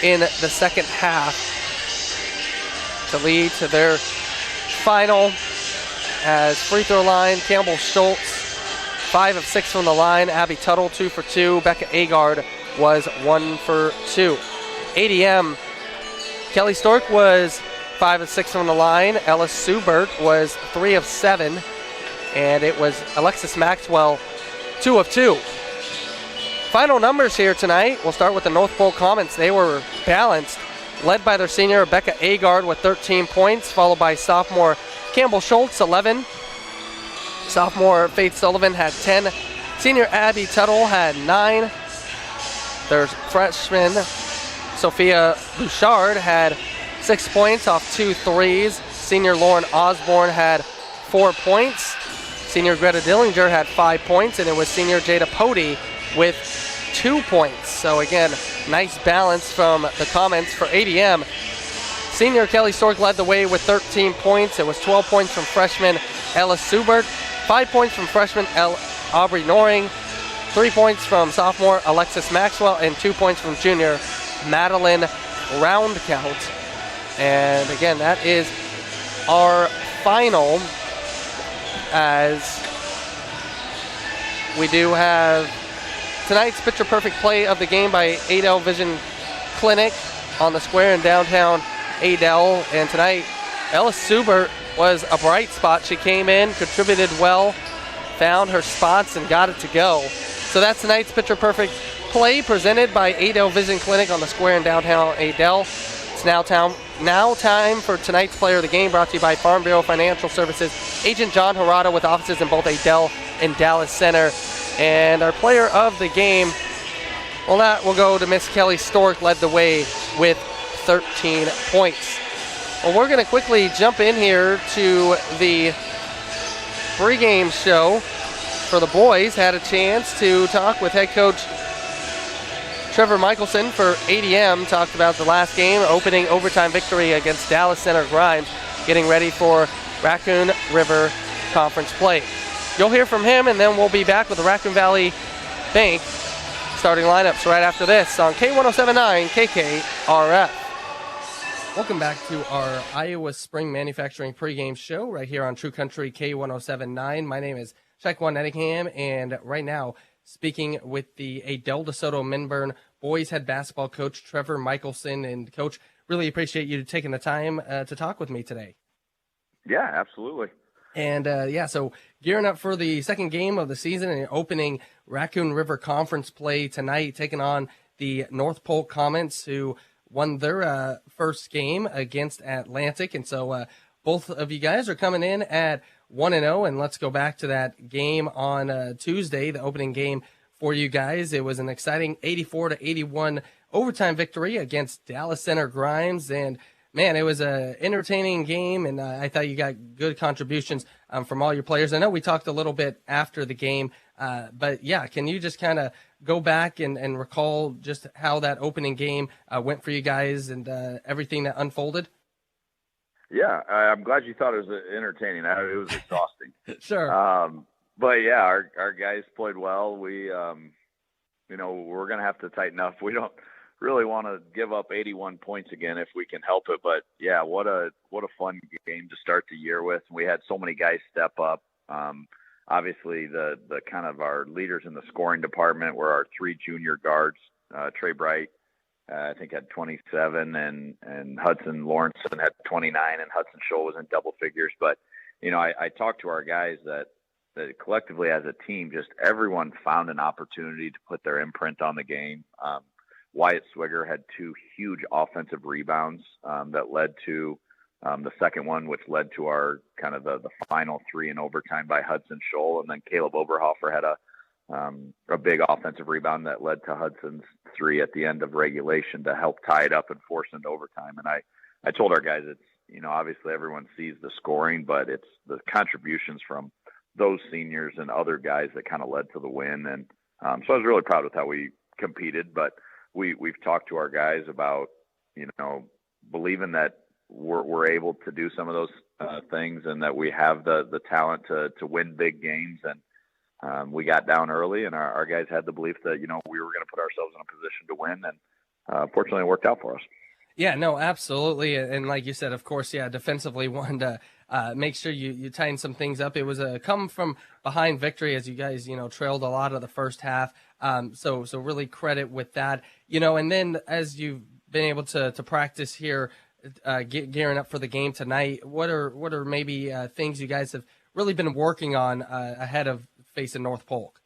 in the second half to lead to their final. As free throw line, Campbell Schultz, 5 of 6 from the line. Abby Tuttle, 2 for 2. Becca Agard was 1 for 2. ADM, Kelly Stork was 5 of 6 from the line. Ellis Subert was 3 of 7. And it was Alexis Maxwell, 2 of 2. Final numbers here tonight. We'll start with the North Polk Comets. They were balanced, led by their senior Rebecca Agard with 13 points, followed by sophomore Campbell Schultz, 11. Sophomore Faith Sullivan had 10. Senior Abby Tuttle had 9. Their freshman Sophia Bouchard had 6 points off 2 threes. Senior Lauren Osborne had 4 points. Senior Greta Dillinger had 5 points, and it was senior Jada Pody with 2 points. So again, nice balance from the comments for ADM. Senior Kelly Stork led the way with 13 points. It was 12 points from freshman Ellis Subert, 5 points from freshman Aubrey Noring, 3 points from sophomore Alexis Maxwell, and 2 points from junior Madeline Roundcount. And again, that is our final, as we do have tonight's Picture Perfect play of the game by Adel Vision Clinic on the square in downtown Adel. And tonight, Ellis Subert was a bright spot. She came in, contributed well, found her spots, and got it to go. So that's tonight's Picture Perfect play presented by Adel Vision Clinic on the square in downtown Adel. It's now time for tonight's player of the game, brought to you by Farm Bureau Financial Services. Agent John Harada with offices in both Adel and Dallas Center. And our player of the game, well, that will go to Miss Kelly Stork, led the way with 13 points. Well, we're going to quickly jump in here to the pregame show for the boys. Had a chance to talk with head coach Trevor Michelson for ADM. Talked about the last game, opening overtime victory against Dallas Center Grimes, getting ready for Raccoon River Conference play. You'll hear from him, and then we'll be back with the Raccoon Valley Bank starting lineups right after this on K107.9 KKRF. Welcome back to our Iowa Spring Manufacturing pregame show right here on True Country K107.9. My name is Shaquan Nettingham, and right now speaking with the Adel DeSoto Minburn boys head basketball coach Trevor Michelson. And Coach, really appreciate you taking the time to talk with me today. Yeah, absolutely. And so gearing up for the second game of the season and opening Raccoon River Conference play tonight, taking on the North Polk Comets, who won their first game against Atlantic. And so both of you guys are coming in at 1-0. And let's go back to that game on Tuesday, the opening game for you guys. It was an exciting 84-81 overtime victory against Dallas Center Grimes. And man, it was an entertaining game, and I thought you got good contributions from all your players. I know we talked a little bit after the game, but yeah, can you just kind of go back and recall just how that opening game went for you guys and everything that unfolded? Yeah, I'm glad you thought it was entertaining. It was exhausting. Sure. But yeah, our guys played well. We, we're going to have to tighten up. We don't really want to give up 81 points again if we can help it. But yeah, what a fun game to start the year with. We had so many guys step up. Obviously the kind of our leaders in the scoring department were our 3 junior guards. Trey Bright, I think had 27, and Hudson Lawrenson had 29, and Hudson Scholl was in double figures. But, I talked to our guys that collectively as a team, just everyone found an opportunity to put their imprint on the game. Wyatt Swigger had 2 huge offensive rebounds that led to the second one, which led to our kind of the final 3 in overtime by Hudson Scholl. And then Caleb Oberhofer had a big offensive rebound that led to Hudson's 3 at the end of regulation to help tie it up and force into overtime. And I told our guys it's, obviously everyone sees the scoring, but it's the contributions from those seniors and other guys that kind of led to the win. And so I was really proud with how we competed, but we've talked to our guys about, believing that we're able to do some of those things and that we have the talent to win big games. And we got down early, and our guys had the belief that, we were going to put ourselves in a position to win. And fortunately it worked out for us. Yeah, no, absolutely. And like you said, of course, yeah, defensively wanted to make sure you tighten some things up. It was a come from behind victory as you guys, trailed a lot of the first half. So really credit with that, and then as you've been able to practice here, gearing up for the game tonight, what are maybe things you guys have really been working on ahead of facing North Polk?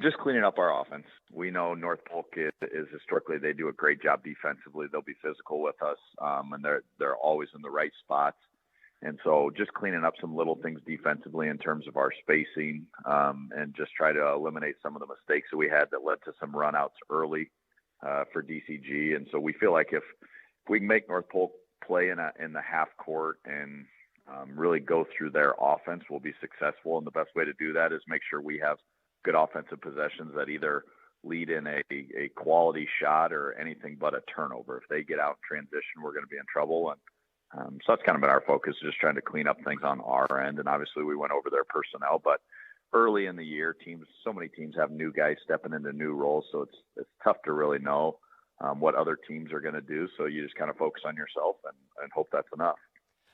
Just cleaning up our offense. We know North Polk is historically, they do a great job defensively. They'll be physical with us, and they're always in the right spots. And so just cleaning up some little things defensively in terms of our spacing, and just try to eliminate some of the mistakes that we had that led to some runouts early for DCG. And so we feel like if we can make North Polk play in the half court and really go through their offense, we'll be successful. And the best way to do that is make sure we have good offensive possessions that either lead in a quality shot or anything but a turnover. If they get out in transition, we're going to be in trouble. And so that's kind of been our focus, just trying to clean up things on our end. And obviously we went over their personnel, but early in the year, so many teams have new guys stepping into new roles. So it's tough to really know what other teams are going to do. So you just kind of focus on yourself and hope that's enough.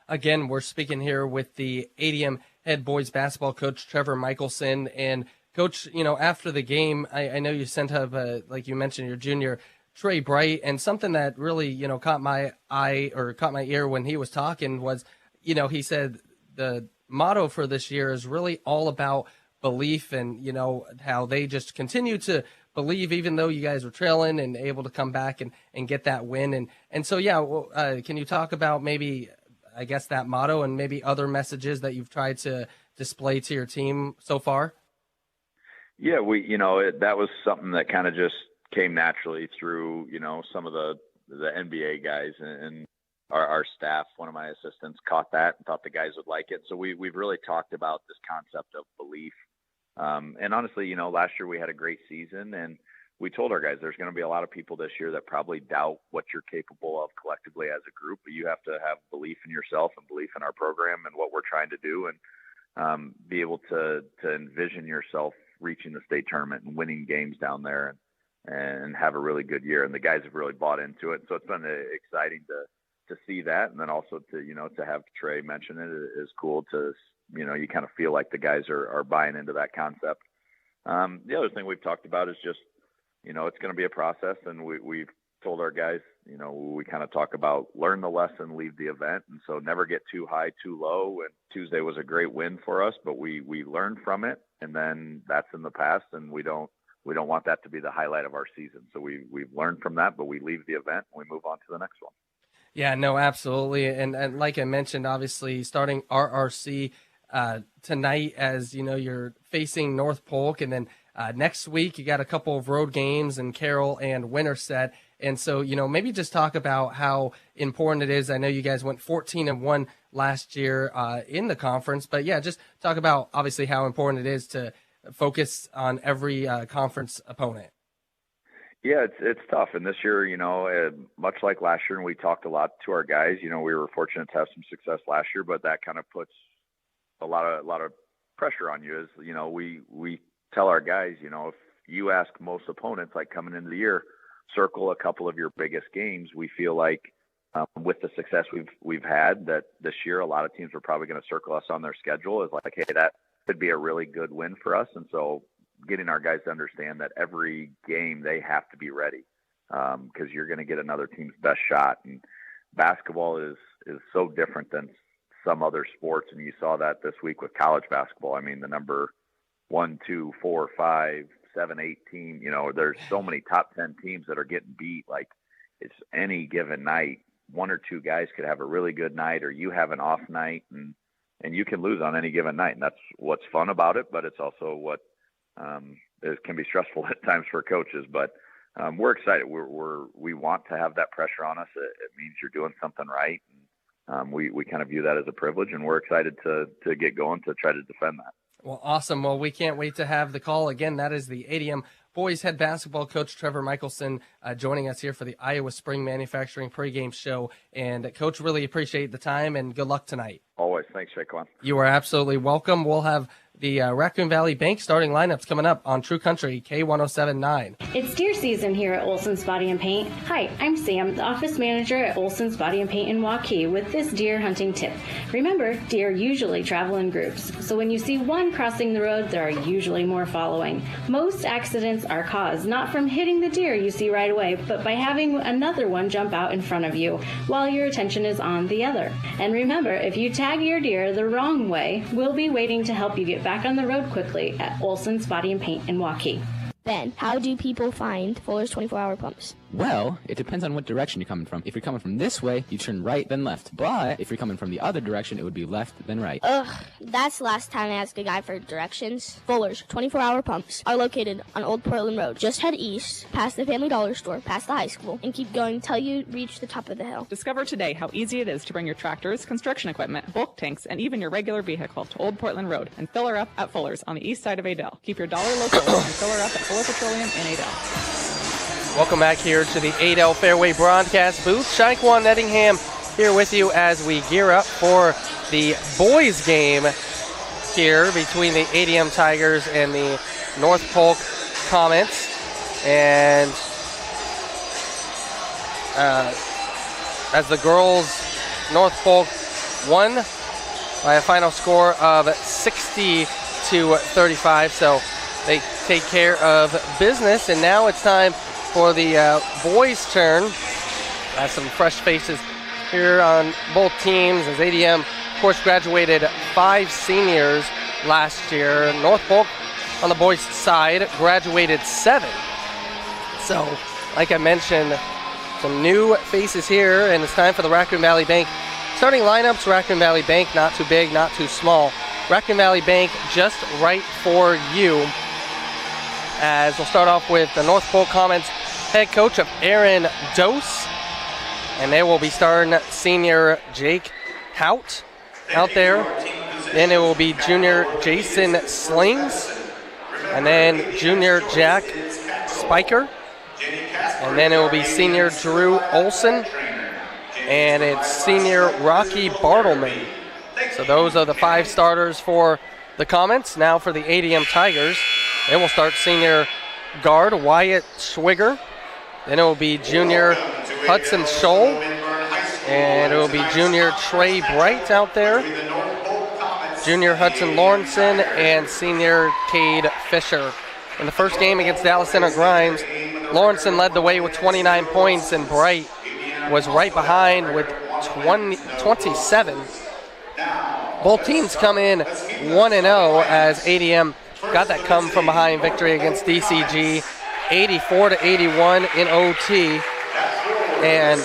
Again, we're speaking here with the ADM head boys basketball coach, Trevor Michelson. And Coach, after the game, I know you sent up, like you mentioned, your junior, Trey Bright, and something that really, caught my ear when he was talking was, he said the motto for this year is really all about belief and, how they just continue to believe even though you guys were trailing and able to come back and get that win. And so, can you talk about maybe, I guess, that motto and maybe other messages that you've tried to display to your team so far? Yeah, that was something that kind of just came naturally through, some of the NBA guys and our staff. One of my assistants caught that and thought the guys would like it. So we've really talked about this concept of belief. And honestly, last year we had a great season, and we told our guys there's going to be a lot of people this year that probably doubt what you're capable of collectively as a group, but you have to have belief in yourself and belief in our program and what we're trying to do, and be able to envision yourself reaching the state tournament and winning games down there and have a really good year. And the guys have really bought into it. So it's been exciting to see that. And then also to have Trey mention it is cool to, you kind of feel like the guys are buying into that concept. The other thing we've talked about is just, it's going to be a process, and we've told our guys, we kind of talk about learn the lesson, leave the event. And so never get too high, too low. And Tuesday was a great win for us, but we learned from it. And then that's in the past, and we don't want that to be the highlight of our season. So we've learned from that, but we leave the event and we move on to the next one. Yeah, no, absolutely. And like I mentioned, obviously starting RRC tonight, as you're facing North Polk, and then next week you got a couple of road games in Carroll and Winterset. And so, maybe just talk about how important it is. I know you guys went 14-1 last year in the conference, but yeah, just talk about obviously how important it is to focus on every conference opponent. Yeah, it's tough. And this year, much like last year, and we talked a lot to our guys, we were fortunate to have some success last year, but that kind of puts a lot of pressure on you. As we tell our guys, if you ask most opponents, like coming into the year, circle a couple of your biggest games. We feel like with the success we've had, that this year a lot of teams are probably going to circle us on their schedule as like, hey, that could be a really good win for us. And so getting our guys to understand that every game they have to be ready, because you're going to get another team's best shot. And basketball is so different than some other sports, and you saw that this week with college basketball. I mean, the number 1, 2, 4, 5, 7, 8 team, there's so many top 10 teams that are getting beat. Like, it's any given night, one or two guys could have a really good night, or you have an off night, and you can lose on any given night. And that's what's fun about it, but it's also what it can be stressful at times for coaches. But we're excited. We want to have that pressure on us. It means you're doing something right. And we kind of view that as a privilege, and we're excited to get going to try to defend that. Well, awesome. Well, we can't wait to have the call. Again, that is the ADM boys head basketball coach, Trevor Michelson, joining us here for the Iowa Spring Manufacturing pregame show. And, Coach, really appreciate the time, and good luck tonight. Always. Thanks, Shaquan. You are absolutely welcome. We'll have the Raccoon Valley Bank starting lineups coming up on True Country K107.9. It's deer season here at Olson's Body and Paint. Hi, I'm Sam, the office manager at Olson's Body and Paint in Waukee with this deer hunting tip. Remember, deer usually travel in groups, so when you see one crossing the road, there are usually more following. Most accidents are caused not from hitting the deer you see right away, but by having another one jump out in front of you while your attention is on the other. And remember, if you tag your deer the wrong way, we'll be waiting to help you get back on the road quickly at Olson's Body and Paint in Waukee. Ben, how do people find Fuller's 24-hour pumps? Well, it depends on what direction you're coming from. If you're coming from this way, you turn right, then left. But if you're coming from the other direction, it would be left, then right. Ugh, that's the last time I asked a guy for directions. Fuller's 24-hour pumps are located on Old Portland Road. Just head east, past the Family Dollar Store, past the high school, and keep going till you reach the top of the hill. Discover today how easy it is to bring your tractors, construction equipment, bulk tanks, and even your regular vehicle to Old Portland Road and fill her up at Fuller's on the east side of Adel. Keep your dollar local and fill her up at Fuller Petroleum in Adel. Welcome back here to the Adel Fairway broadcast booth. Shaquan Nettingham here with you as we gear up for the boys game here between the ADM Tigers and the North Polk Comets. And as the girls, North Polk won by a final score of 60-35. So they take care of business, and now it's time for the boys' turn. Some fresh faces here on both teams as ADM, of course, graduated 5 seniors last year. North Polk on the boys' side graduated 7. So, like I mentioned, some new faces here, and it's time for the Raccoon Valley Bank starting lineups. Raccoon Valley Bank, not too big, not too small. Raccoon Valley Bank, just right for you. As we'll start off with the North Polk Comets head coach of Aaron Dose, and they will be starting senior Jake Hout out there. Then it will be junior Jason Slings, and then junior Jack Spiker, and then it will be senior Drew Olson, and it's senior Rocky Bartleman. So those are the 5 starters for the Comets. Now for the ADM Tigers, they will start senior guard Wyatt Schwigger. Then it will be junior Hudson Scholl, and it will be junior Trey Bright out there, junior Hudson Lawrenson, and senior Cade Fisher. In the first game against Dallas Center Grimes, Lawrenson led the way with 29 points, and Bright was right behind with 27. Both teams come in 1-0 as ADM got that come from behind victory against DCG, 84-81 in OT. And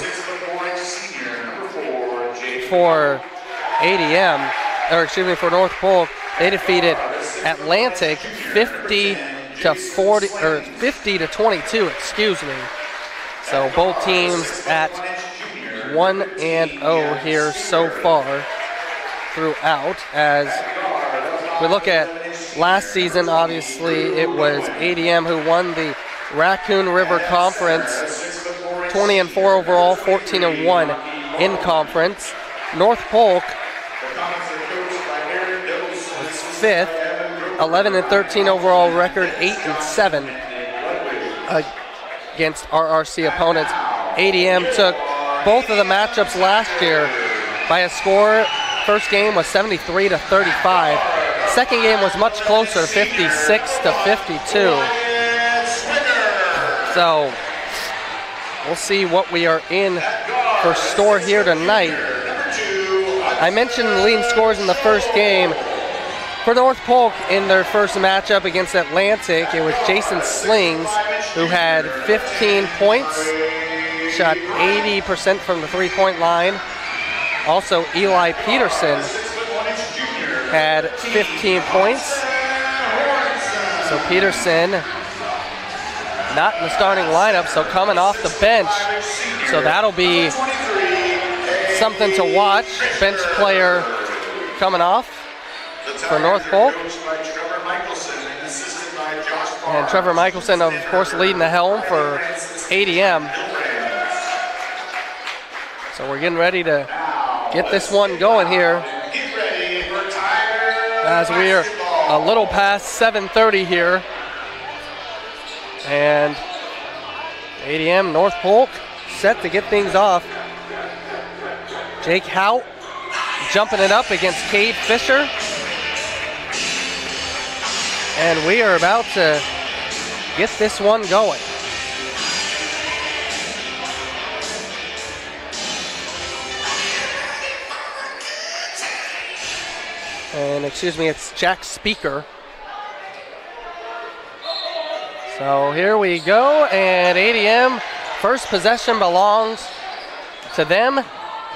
for ADM, or excuse me, for North Polk, they defeated Atlantic 50-22, excuse me. So both teams at 1-0 here so far throughout. As we look at last season, obviously it was ADM who won the Raccoon River Conference, 20-4 overall, 14-1 in conference. North Polk was 5th, 11-13 overall record, 8-7 against RRC opponents. ADM took both of the matchups last year by a score. First game was 73-35. Second game was much closer, 56-52. So we'll see what we are in for store here tonight. I mentioned the leading scores in the first game. For North Polk in their first matchup against Atlantic, it was Jason Slings who had 15 points, shot 80% from the three-point line. Also, Eli Peterson had 15 points. So Peterson not in the starting lineup, so coming off the bench. So that'll be something to watch. Bench player coming off for North Polk. And Trevor Michelson, of course, leading the helm for ADM. So we're getting ready to get this one going here as we are a little past 7:30 here. And ADM North Polk set to get things off. Jake Hout jumping it up against Cade Fisher. And we are about to get this one going. And excuse me, it's Jack Speaker. So here we go, and ADM, first possession belongs to them.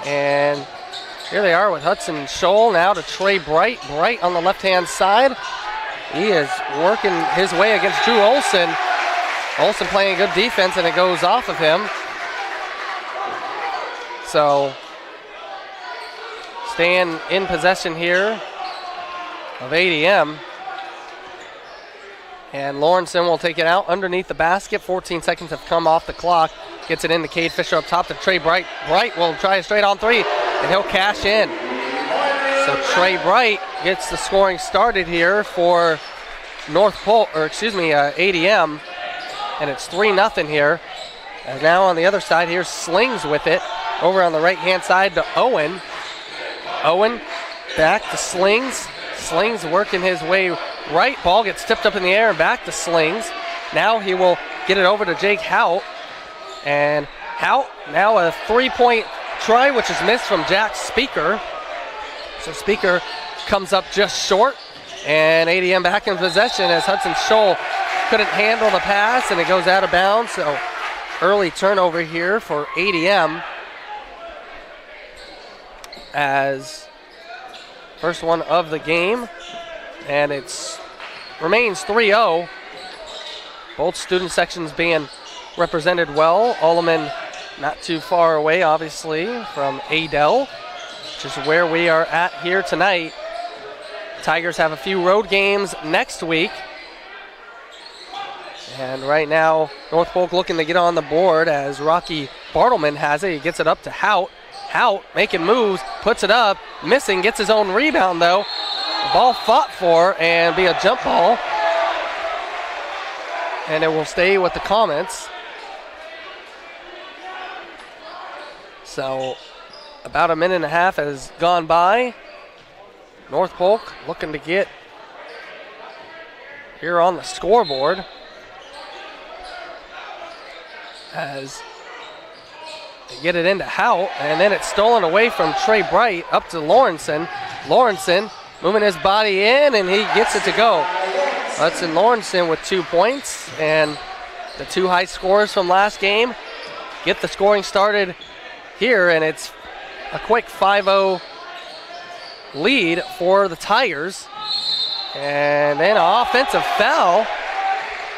And here they are with Hudson Scholl now to Trey Bright. Bright on the left-hand side. He is working his way against Drew Olson. Olson playing good defense, and it goes off of him. So staying in possession here of ADM. And Lawrenson will take it out underneath the basket. 14 seconds have come off the clock. Gets it in to Cade Fisher up top to Trey Bright. Bright will try a straight on three, and he'll cash in. So Trey Bright gets the scoring started here for ADM, and it's 3-0 here. And now on the other side, here's Slings with it. Over on the right-hand side to Owen. Owen back to Slings. Slings working his way right. Ball gets tipped up in the air and back to Slings. Now he will get it over to Jake Hout. And Hout now a three-point try, which is missed from Jack Speaker. So Speaker comes up just short. And ADM back in possession as Hudson Scholl couldn't handle the pass, and it goes out of bounds. So early turnover here for ADM as first one of the game, and it's remains 3-0. Both student sections being represented well. Alleman not too far away, obviously, from Adel, which is where we are at here tonight. Tigers have a few road games next week. And right now, North Polk looking to get on the board as Rocky Bartleman has it. He gets it up to Hout. Hout making moves, puts it up, missing, gets his own rebound though. The ball fought for and be a jump ball. And it will stay with the Comets. So about a minute and a half has gone by. North Polk looking to get here on the scoreboard as they get it into Hout, and then it's stolen away from Trey Bright up to Lawrenson. Lawrenson moving his body in, and he gets it to go. Hudson Lawrenson with 2 points, and the two high scores from last game get the scoring started here, and it's a quick 5-0 lead for the Tigers. And then an offensive foul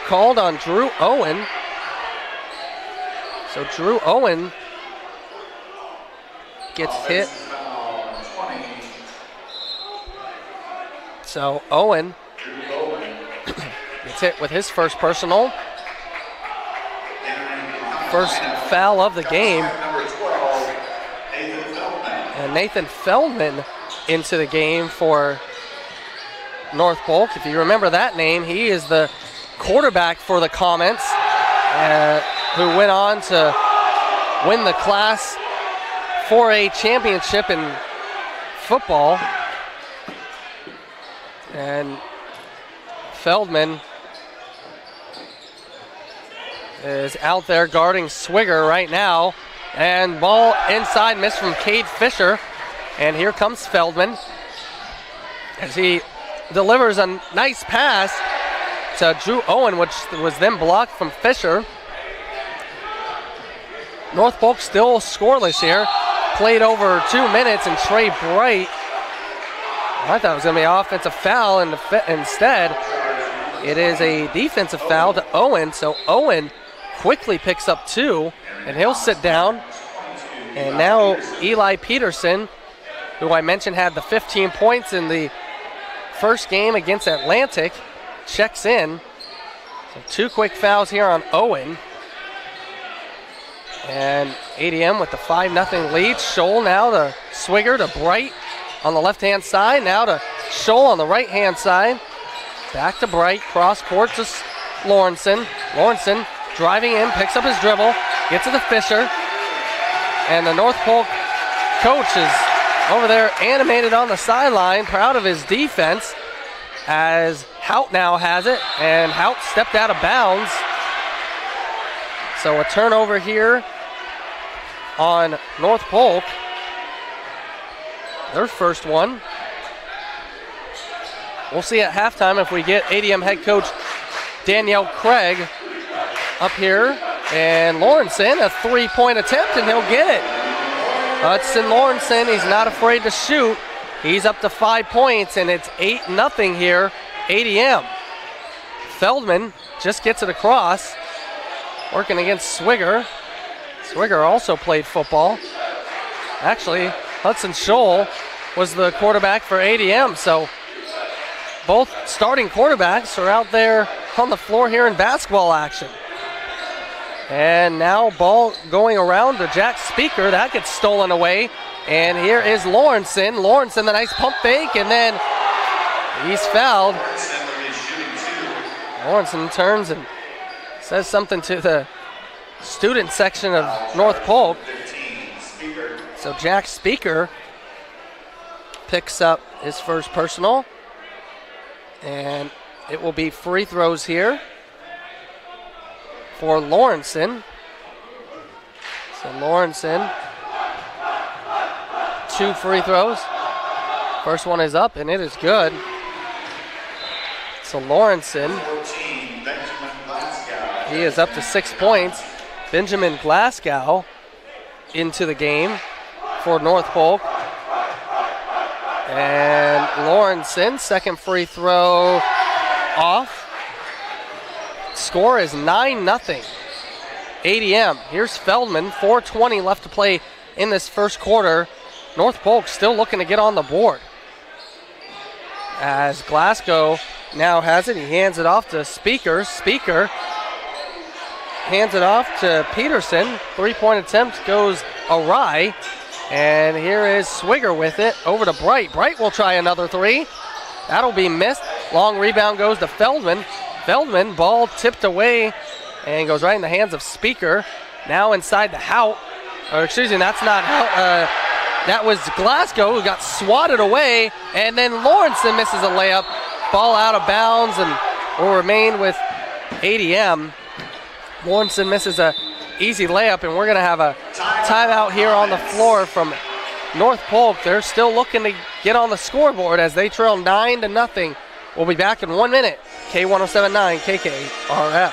called on Drew Owen. So Drew Owen gets hit. So Owen gets hit with his first personal. First foul of the game. And Nathan Feldman into the game for North Polk. If you remember that name, he is the quarterback for the Comets, who went on to win the Class 4A championship in football. And Feldman is out there guarding Swigger right now. And ball inside, missed from Cade Fisher. And here comes Feldman as he delivers a nice pass to Drew Owen, which was then blocked from Fisher. North Polk still scoreless here. Played over 2 minutes, and Trey Bright, I thought it was going to be an offensive foul, and instead it is a defensive foul to Owen. So Owen quickly picks up 2, and he'll sit down. And now Eli Peterson, who I mentioned had the 15 points in the first game against Atlantic, checks in. So 2 quick fouls here on Owen. And ADM with the 5-0 lead. Scholl now to Swigger to Bright on the left-hand side. Now to Scholl on the right-hand side. Back to Bright, cross court to Lawrenson. Lawrenson driving in, picks up his dribble, gets it to Fisher. And the North Polk coach is over there animated on the sideline, proud of his defense, as Hout now has it, and Hout stepped out of bounds. So a turnover here on North Polk. Their first one. We'll see at halftime if we get ADM head coach Danielle Craig up here. And Lawrenson, a three-point attempt, and he'll get it. Hudson Lawrenson, he's not afraid to shoot. He's up to 5 points, and it's 8-0 here, ADM. Feldman just gets it across, working against Swigger. Swigger also played football. Actually, Hudson Scholl was the quarterback for ADM, so both starting quarterbacks are out there on the floor here in basketball action. And now ball going around to Jack Speaker. That gets stolen away. And here is Lawrenson. Lawrenson, the nice pump fake, and then he's fouled. Lawrenson turns and says something to the student section of North Polk. So Jack Speaker picks up his first personal. And it will be free throws here for Lawrenson. So Lawrenson, 2 free throws. First one is up, and it is good. So Lawrenson, he is up to 6 points. Benjamin Glasgow into the game for North Polk. And Lawrenson, second free throw off. Score is 9-0. ADM. Here's Feldman. 4:20 left to play in this first quarter. North Polk still looking to get on the board. As Glasgow now has it, he hands it off to Speaker. Speaker hands it off to Peterson. 3-point attempt goes awry. And here is Swigger with it over to Bright. Bright will try another three. That'll be missed. Long rebound goes to Feldman. Feldman, ball tipped away and goes right in the hands of Speaker. Now inside the Hout. Or excuse me, that's not Hout. That was Glasgow who got swatted away. And then Lawrenson misses a layup. Ball out of bounds and will remain with ADM. Lawrenson misses a easy layup, and we're going to have a timeout here on the floor from North Polk. They're still looking to get on the scoreboard as they trail 9-0. We'll be back in 1 minute. K107.9 KKRF.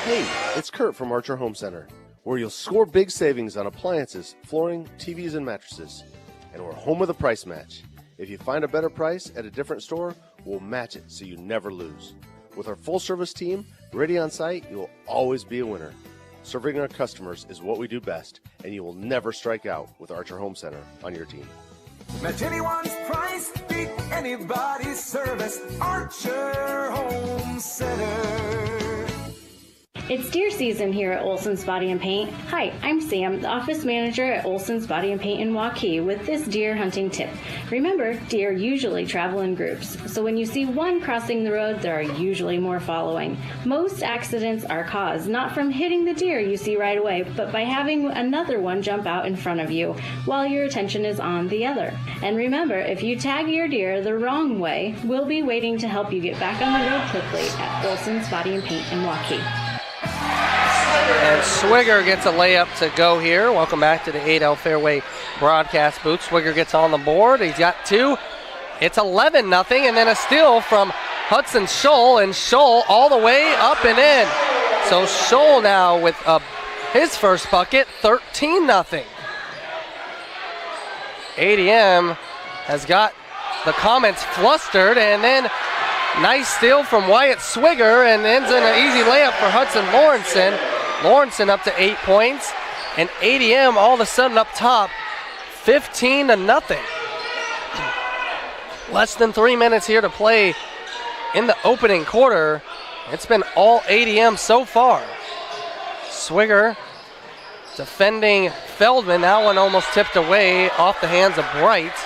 Hey, it's Kurt from Archer Home Center, where you'll score big savings on appliances, flooring, TVs, and mattresses. And we're home with a price match. If you find a better price at a different store, we'll match it so you never lose. With our full-service team, ready on site, you will always be a winner. Serving our customers is what we do best, and you will never strike out with Archer Home Center on your team. Match anyone's price, beat anybody's service. Archer Home Center. It's deer season here at Olson's Body and Paint. Hi, I'm Sam, the office manager at Olson's Body and Paint in Waukee with this deer hunting tip. Remember, deer usually travel in groups, so when you see one crossing the road, there are usually more following. Most accidents are caused not from hitting the deer you see right away, but by having another one jump out in front of you while your attention is on the other. And remember, if you tag your deer the wrong way, we'll be waiting to help you get back on the road quickly at Olson's Body and Paint in Waukee. And Swigger gets a layup to go here. Welcome back to the 8L Fairway broadcast booth. Swigger gets on the board. He's got 2. It's 11-0, and then a steal from Hudson Scholl, and Scholl all the way up and in. So Scholl now with his first bucket, 13-0. ADM has got the comments flustered, and then nice steal from Wyatt Swigger, and ends in an easy layup for Hudson Lawrenson. Lawrenson up to 8 points, and ADM all of a sudden up top, 15-0. Less than 3 minutes here to play in the opening quarter. It's been all ADM so far. Swigger defending Feldman. That one almost tipped away off the hands of Bright.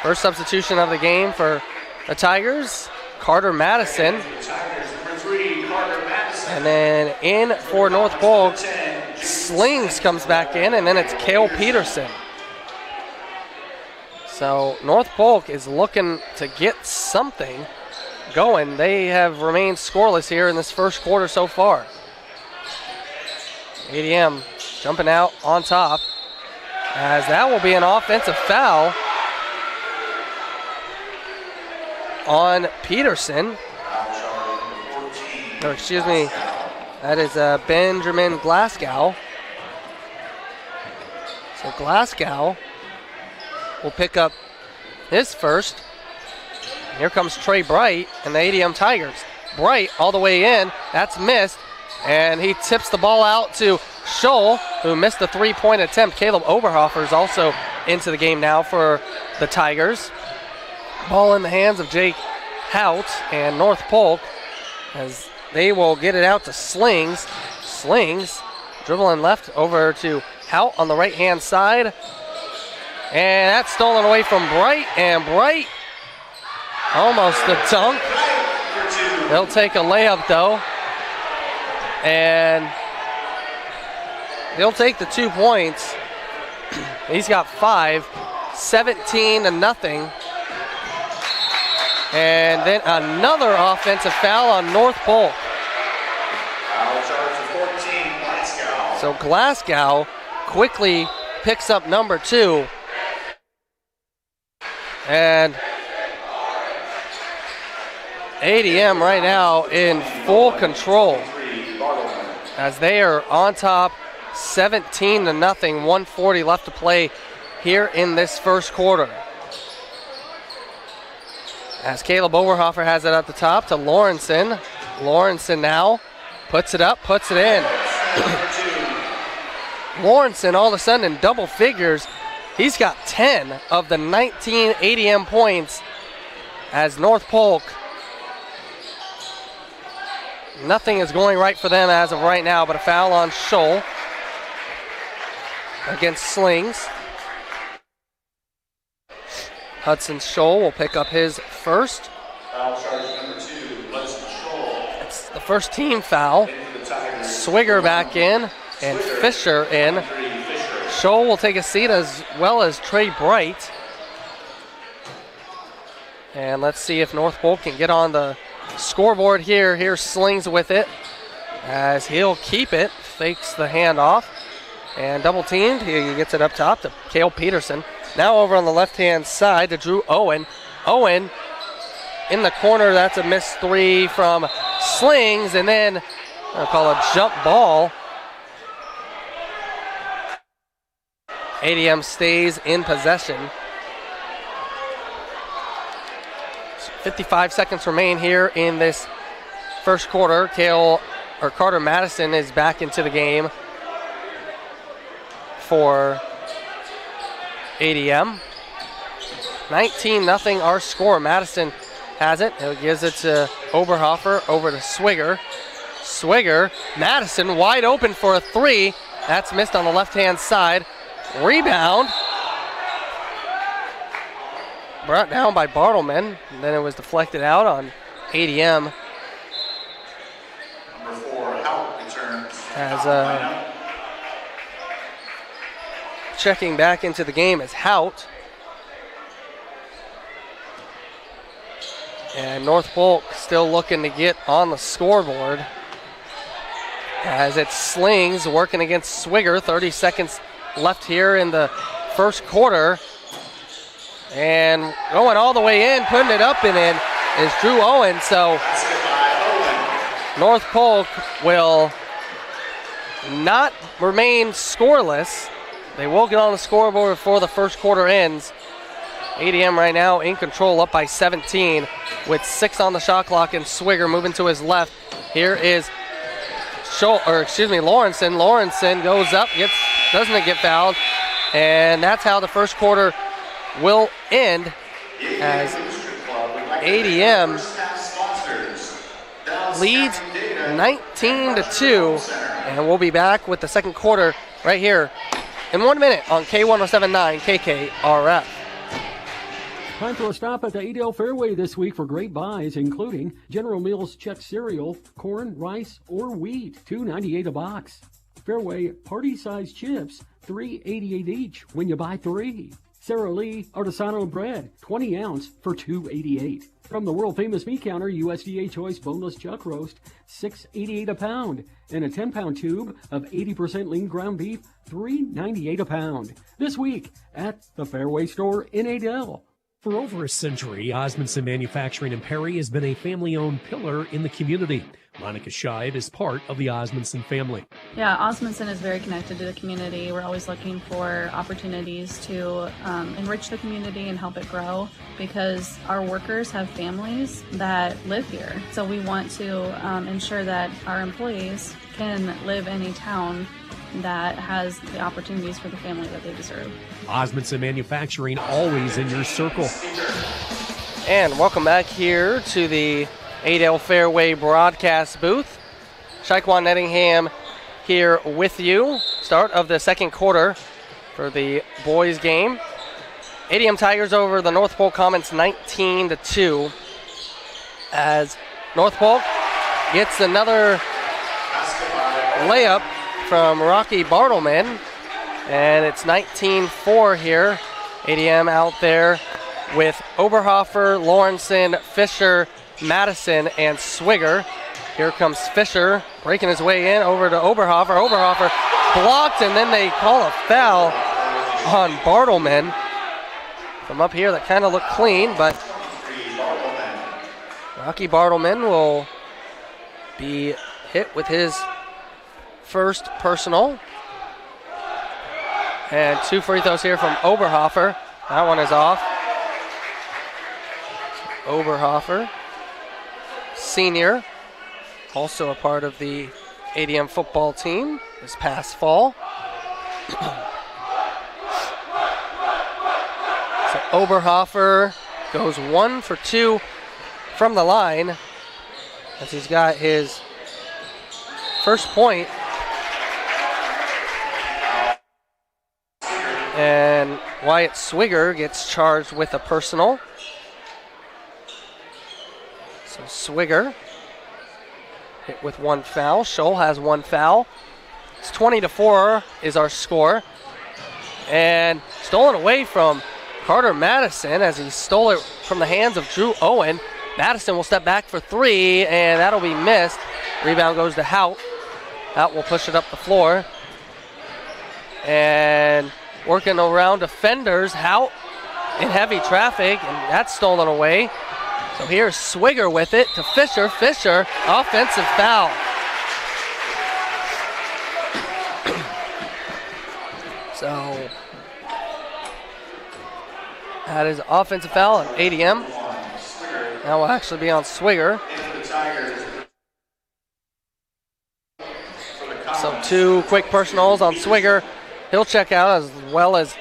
First substitution of the game for the Tigers, Carter Madison. And then in for North Polk, Slings comes back in, and then it's Cale Peterson. So North Polk is looking to get something going. They have remained scoreless here in this first quarter so far. ADM jumping out on top, as that will be an offensive foul on Peterson. Or excuse me, that is Benjamin Glasgow. So Glasgow will pick up his first. Here comes Trey Bright and the ADM Tigers. Bright all the way in, that's missed, and he tips the ball out to Scholl, who missed a three-point attempt. Caleb Oberhofer is also into the game now for the Tigers. Ball in the hands of Jake Hout and North Polk, as they will get it out to Slings. Slings dribbling left over to Hout on the right-hand side. And that's stolen away from Bright, and Bright almost a dunk. They'll take a layup though. And he'll take the 2 points. He's got 5, 17-0. And then another offensive foul on North Polk. So Glasgow quickly picks up number 2. And ADM right now in full control, as they are on top 17-0, 1:40 left to play here in this first quarter. As Caleb Oberhofer has it at the top to Lawrenson. Lawrenson now puts it up, puts it in. Lawrenson all of a sudden in double figures. He's got 10 of the 19 ADM points, as North Polk, nothing is going right for them as of right now, but a foul on Scholl against Slings. Hudson Scholl will pick up his first. Foul charge number 2, Hudson Scholl. It's the first team foul. Swigger back in and Fisher in. Scholl will take a seat, as well as Trey Bright. And let's see if North Polk can get on the scoreboard here. Here's Slings with it, as he'll keep it, fakes the handoff, and double teamed. He gets it up top to Cale Peterson. Now over on the left-hand side to Drew Owen. Owen in the corner, that's a missed 3 from Slings, and then I'll call a jump ball. ADM stays in possession. 55 seconds remain here in this first quarter. Carter Madison is back into the game for ADM. 19-0 our score. Madison has it. He gives it to Oberhofer, over to Swigger. Swigger, Madison wide open for a 3. That's missed on the left-hand side. Rebound. Brought down by Bartleman. And then it was deflected out on ADM. Number 4, Hout returns. As checking back into the game is Hout. And North Polk still looking to get on the scoreboard, as it's Slings working against Swigger. 30 seconds left here in the first quarter. And going all the way in, putting it up and in, is Drew Owen. So North Polk will not remain scoreless. They will get on the scoreboard before the first quarter ends. ADM right now in control, up by 17 with 6 on the shot clock, and Swigger moving to his left. Here is Lawrenson. Lawrenson goes up, doesn't get fouled, and that's how the first quarter will end, as ADM leads 19-2, and we'll be back with the second quarter right here in 1 minute on K107.9 KKRF. Time for a stop at the Adel Fairway this week for great buys, including General Mills check cereal, corn, rice, or wheat, $2.98 a box. Fairway party-sized chips, $3.88 each when you buy 3. Sara Lee artisanal bread, 20 ounce for $2.88. From the world-famous meat counter, USDA Choice Boneless Chuck Roast, $6.88 a pound. And a 10-pound tube of 80% lean ground beef, $3.98 a pound. This week at the Fairway store in Adel. For over a century, Osmondson Manufacturing in Perry has been a family-owned pillar in the community. Monica Scheib is part of the Osmondson family. Yeah, Osmondson is very connected to the community. We're always looking for opportunities to enrich the community and help it grow because our workers have families that live here. So we want to ensure that our employees can live in a town that has the opportunities for the family that they deserve. Osmondson Manufacturing, always in your circle. And welcome back here to the Adel Fairway broadcast booth. Shaquan Nettingham here with you. Start of the second quarter for the boys game. ADM Tigers over the North Polk Comets 19-2 as North Polk gets another layup from Rocky Bartleman, and it's 19-4 here. ADM out there with Oberhofer, Lawrenson, Fisher, Madison, and Swigger. Here comes Fisher breaking his way in over to Oberhofer. Oberhofer blocked, and then they call a foul on Bartleman. From up here, that kind of looked clean, but Rocky Bartleman will be hit with his first personal. And 2 free throws here from Oberhofer. That one is off. Oberhofer, senior, also a part of the ADM football team this past fall. So Oberhofer goes 1 for 2 from the line as he's got his first point. And Wyatt Swigger gets charged with a personal. So Swigger hit with 1 foul. Scholl has 1 foul. It's 20-4 is our score. And stolen away from Carter Madison as he stole it from the hands of Drew Owen. Madison will step back for 3, and that'll be missed. Rebound goes to Hout. Hout will push it up the floor. And working around defenders, Hout in heavy traffic, and that's stolen away. So here's Swigger with it to Fisher. Fisher, offensive foul. So that is offensive foul on ADM. That will actually be on Swigger. So 2 quick personals on Swigger. He'll check out, as well as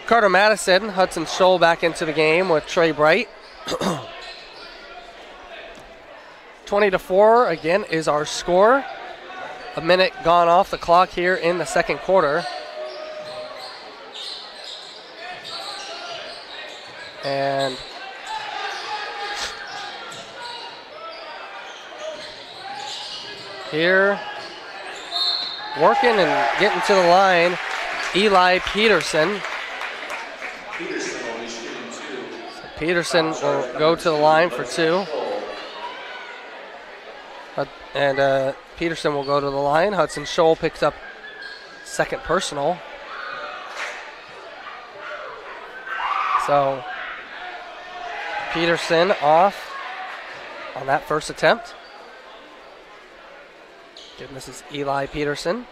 Carter Madison. Hudson Scholl back into the game with Trey Bright. 20-4 again is our score. A minute gone off the clock here in the second quarter. And here, working and getting to the line, Eli Peterson. So Peterson will go to the line for 2. And Peterson will go to the line. Hudson Scholl picks up second personal. So Peterson off on that first attempt. Again, this is Eli Peterson.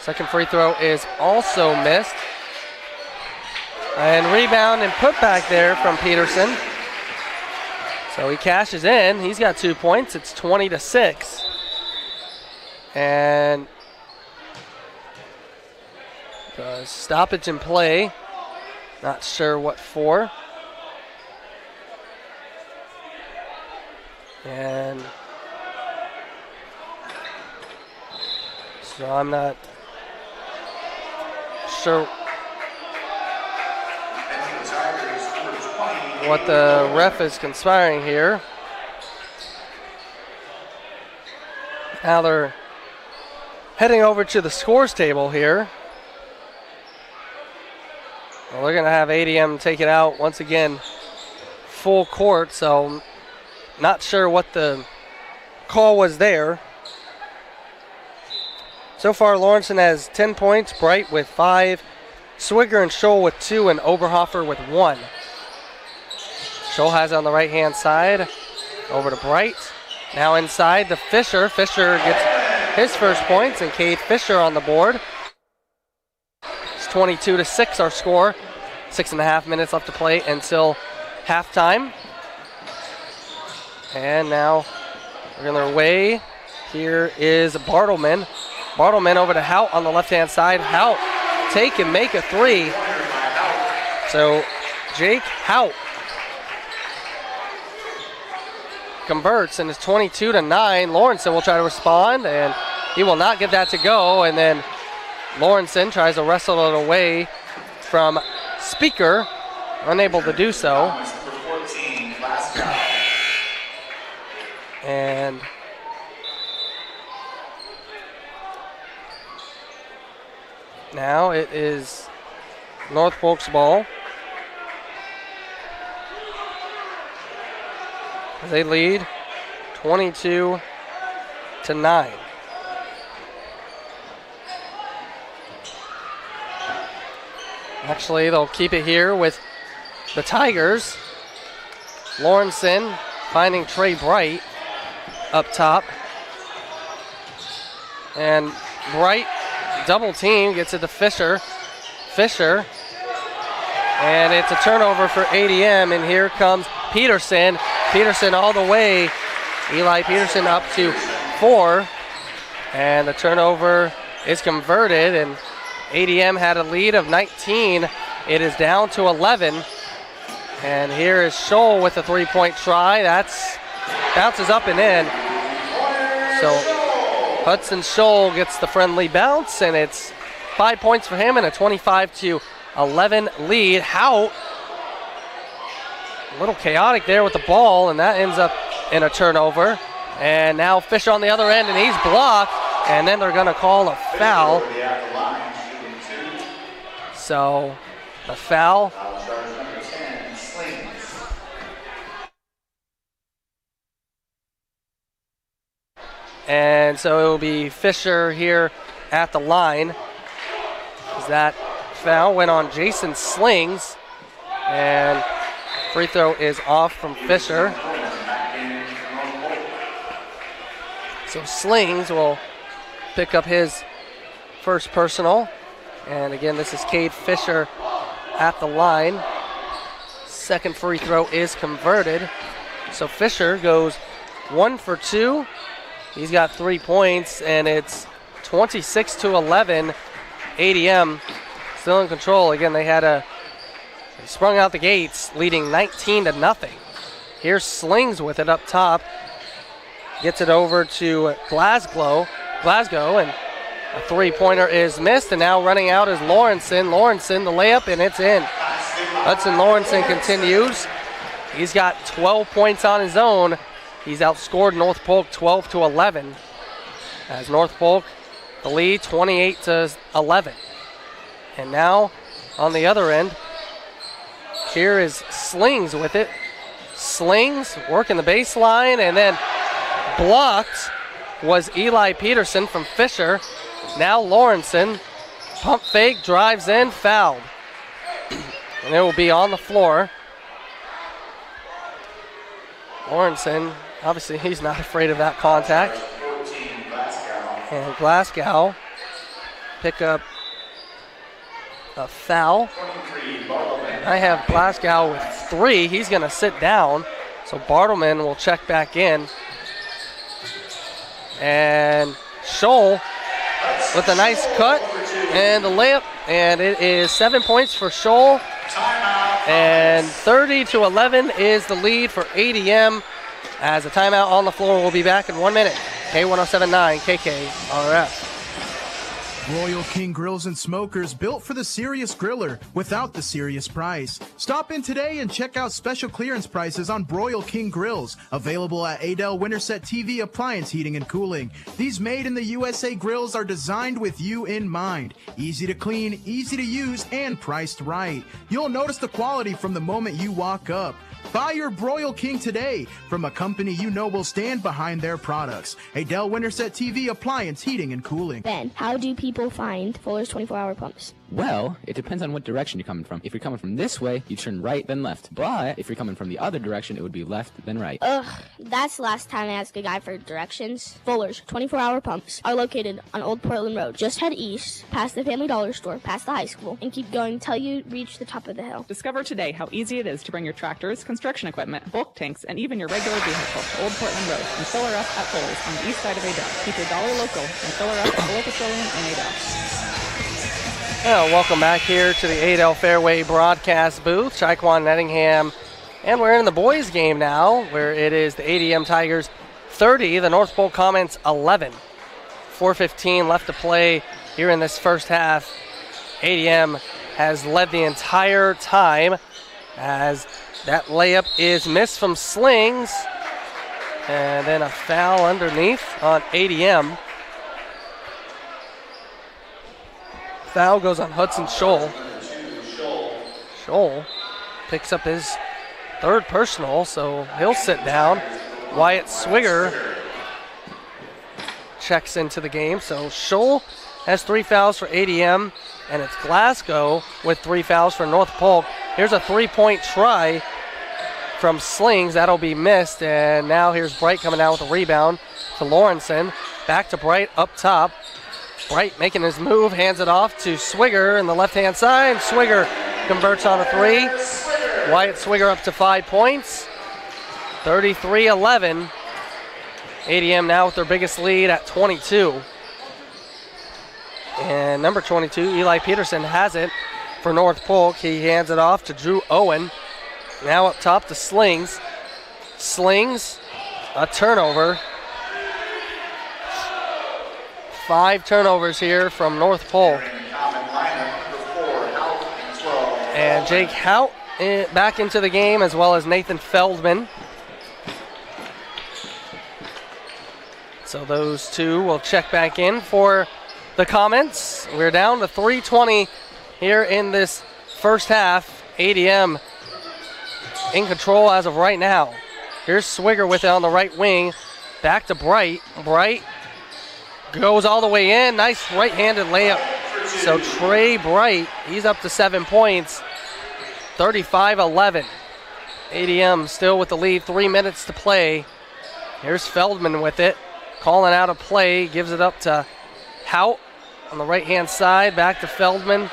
Second free throw is also missed. And rebound and put back there from Peterson. So he cashes in. He's got 2 points. It's 20-6. And the stoppage in play. Not sure what for. And so I'm not sure what the ref is conspiring here. Now they're heading over to the scores table here. Well, they're going to have ADM take it out once again, full court, so not sure what the call was there. So far, Lawrenson has 10 points, Bright with 5, Swigger and Scholl with 2, and Oberhofer with 1. Scholl has it on the right-hand side, over to Bright. Now inside to Fisher. Fisher gets his first points, and Cade Fisher on the board. It's 22-6 our score. 6.5 minutes left to play until halftime. And now we're on their way. Here is Bartleman. Bartleman over to Hout on the left-hand side. Hout take and make a 3. So Jake Hout converts, and it's 22-9. Lawrenson will try to respond, and he will not get that to go. And then Lawrenson tries to wrestle it away from Speaker, unable to do so. And now it is North Polk's ball. They lead 22-9. Actually, they'll keep it here with the Tigers. Lawrenson finding Trey Bright up top. And Bright double team, gets it to Fisher. Fisher. And it's a turnover for ADM, and here comes Peterson. Peterson all the way. Eli Peterson up to 4. And the turnover is converted, and ADM had a lead of 19. It is down to 11. And here is Scholl with a 3-point try. That's bounces up and in. So Hudson Scholl gets the friendly bounce, and it's 5 points for him and a 25-11 lead. Hout, a little chaotic there with the ball, and that ends up in a turnover. And now Fisher on the other end, and he's blocked, and then they're going to call a foul. So the foul. And so it will be Fisher here at the line. That foul went on Jason Slings, and free throw is off from Fisher. So Slings will pick up his first personal. And again, this is Cade Fisher at the line. Second free throw is converted. So Fisher goes 1 for 2. He's got 3 points, and it's 26-11. ADM still in control. Again, they sprung out the gates, leading 19-0. Here's Slings with it up top. Gets it over to Glasgow, and a 3-pointer is missed, and now running out is Lawrenson. Lawrenson, the layup, and it's in. Hudson Lawrenson continues. He's got 12 points on his own. He's outscored North Polk 12-11. As North Polk, the lead 28-11. And now on the other end, here is Slings with it. Slings working the baseline, and then blocked was Eli Peterson from Fisher. Now Lawrenson, pump fake, drives in, fouled. And it will be on the floor. Lawrenson, obviously he's not afraid of that contact. And Glasgow pick up a foul. I have Glasgow with 3. He's going to sit down. So Bartleman will check back in. And Scholl with a nice cut and the layup. And it is 7 points for Scholl. And 30-11 is the lead for ADM. As a timeout on the floor, we'll be back in 1 minute. K107.9 KKRF. Royal King Grills and Smokers, built for the serious griller without the serious price. Stop in today and check out special clearance prices on Royal King Grills, available at Adel Winterset TV Appliance Heating and Cooling. These made in the USA grills are designed with you in mind. Easy to clean, easy to use, and priced right. You'll notice the quality from the moment you walk up. Buy your Royal King today from a company you know will stand behind their products. Adel Winterset TV Appliance Heating and Cooling. Ben, how do people find Fuller's 24-hour pumps? Well, it depends on what direction you're coming from. If you're coming from this way, you turn right, then left. But if you're coming from the other direction, it would be left, then right. Ugh, that's the last time I asked a guy for directions. Fuller's 24-hour pumps are located on Old Portland Road. Just head east, past the Family Dollar Store, past the high school, and keep going till you reach the top of the hill. Discover today how easy it is to bring your tractors, construction equipment, bulk tanks, and even your regular vehicle to Old Portland Road and fill her up at Fuller's on the east side of Adel. Keep your dollar local and fill her up at Fuller Petroleum in Adel. Welcome back here to the Adel Fairway broadcast booth. Shaquan Nettingham, and we're in the boys game now, where it is the ADM Tigers 30, the North Polk Comets 11. 4:15 left to play here in this first half. ADM has led the entire time as that layup is missed from Slings, and then a foul underneath on ADM. Foul goes on Hudson Scholl. Scholl picks up his third personal, so he'll sit down. Wyatt Swigger checks into the game. So Scholl has 3 fouls for ADM, and it's Glasgow with 3 fouls for North Polk. Here's a 3-point try from Slings. That'll be missed, and now here's Bright coming out with a rebound to Lawrenson. Back to Bright up top. Bright making his move, hands it off to Swigger in the left-hand side. Swigger converts on a 3. Wyatt Swigger up to 5 points. 33-11. ADM now with their biggest lead at 22. And number 22, Eli Peterson, has it for North Polk. He hands it off to Drew Owen. Now up top to Slings. Slings, a turnover. 5 turnovers here from North Polk. And Jake Hout back into the game, as well as Nathan Feldman. So those two will check back in for the Comets. We're down to 3:20 here in this first half. ADM in control as of right now. Here's Swigger with it on the right wing. Back to Bright. Bright goes all the way in. Nice right-handed layup. So Trey Bright, he's up to 7 points. 35-11. ADM still with the lead. 3 minutes to play. Here's Feldman with it. Calling out a play. Gives it up to Hout on the right-hand side. Back to Feldman.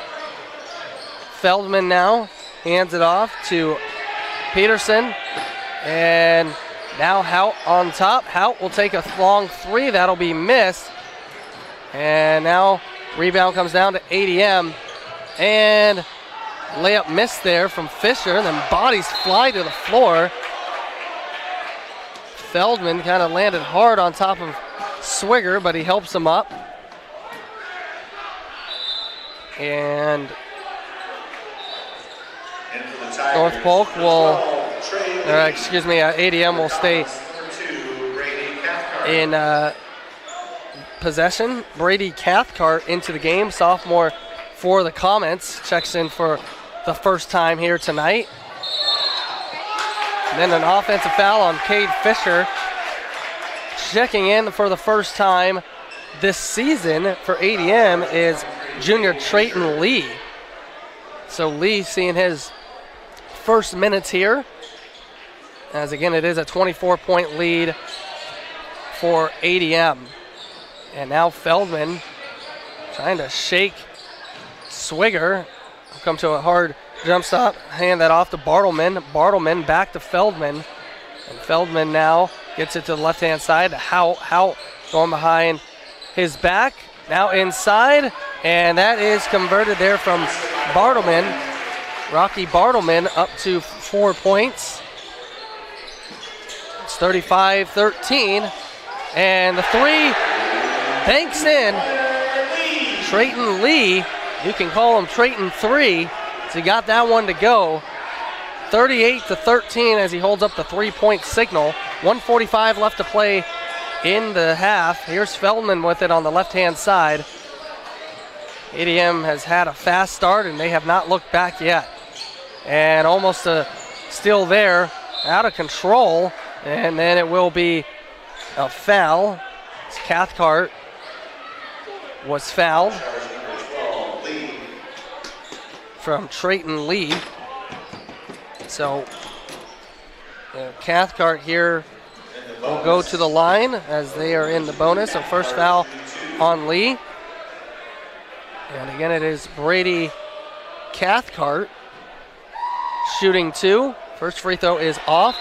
Feldman now hands it off to Peterson. And now Hout on top. Hout will take a long 3. That'll be missed. And now rebound comes down to ADM. And layup missed there from Fisher. And then bodies fly to the floor. Feldman kind of landed hard on top of Swigger, but he helps him up. And North Polk will, ADM will stay in possession. Brady Cathcart into the game, sophomore for the Comets, checks in for the first time here tonight. And then an offensive foul on Cade Fisher. Checking in for the first time this season for ADM is junior Trayton Lee. So Lee seeing his first minutes here, as again it is a 24-point lead for ADM. And now Feldman trying to shake Swigger. Come to a hard jump stop, hand that off to Bartleman. Bartleman back to Feldman. And Feldman now gets it to the left-hand side. Hout going behind his back. Now inside, and that is converted there from Bartleman. Rocky Bartleman up to 4 points. It's 35-13. And the 3 banks in. Trayton Lee, you can call him Trayton 3, so he got that one to go. 38-13 as he holds up the 3-point signal. 1:45 left to play in the half. Here's Feldman with it on the left-hand side. ADM has had a fast start, and they have not looked back yet. And almost a steal there, out of control, and then it will be a foul. Cathcart was fouled from Trayton Lee. So Cathcart here will go to the line as they are in the bonus. So first foul on Lee. And again, it is Brady Cathcart shooting 2. First free throw is off.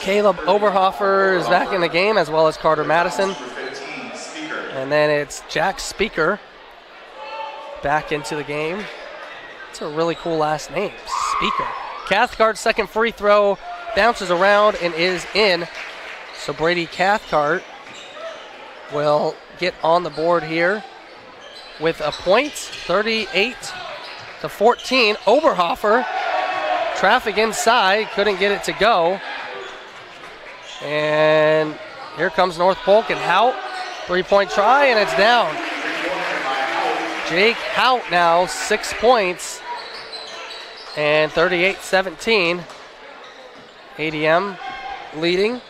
Caleb Oberhofer is back in the game, as well as Carter Madison. And then it's Jack Speaker back into the game. It's a really cool last name, Speaker. Cathcart's second free throw bounces around and is in. So Brady Cathcart will get on the board here with a point, 38-14. Oberhofer, traffic inside, couldn't get it to go. And here comes North Polk and Hout. 3-point try, and it's down. Jake Hout now 6 points. And 38-17. ADM leading.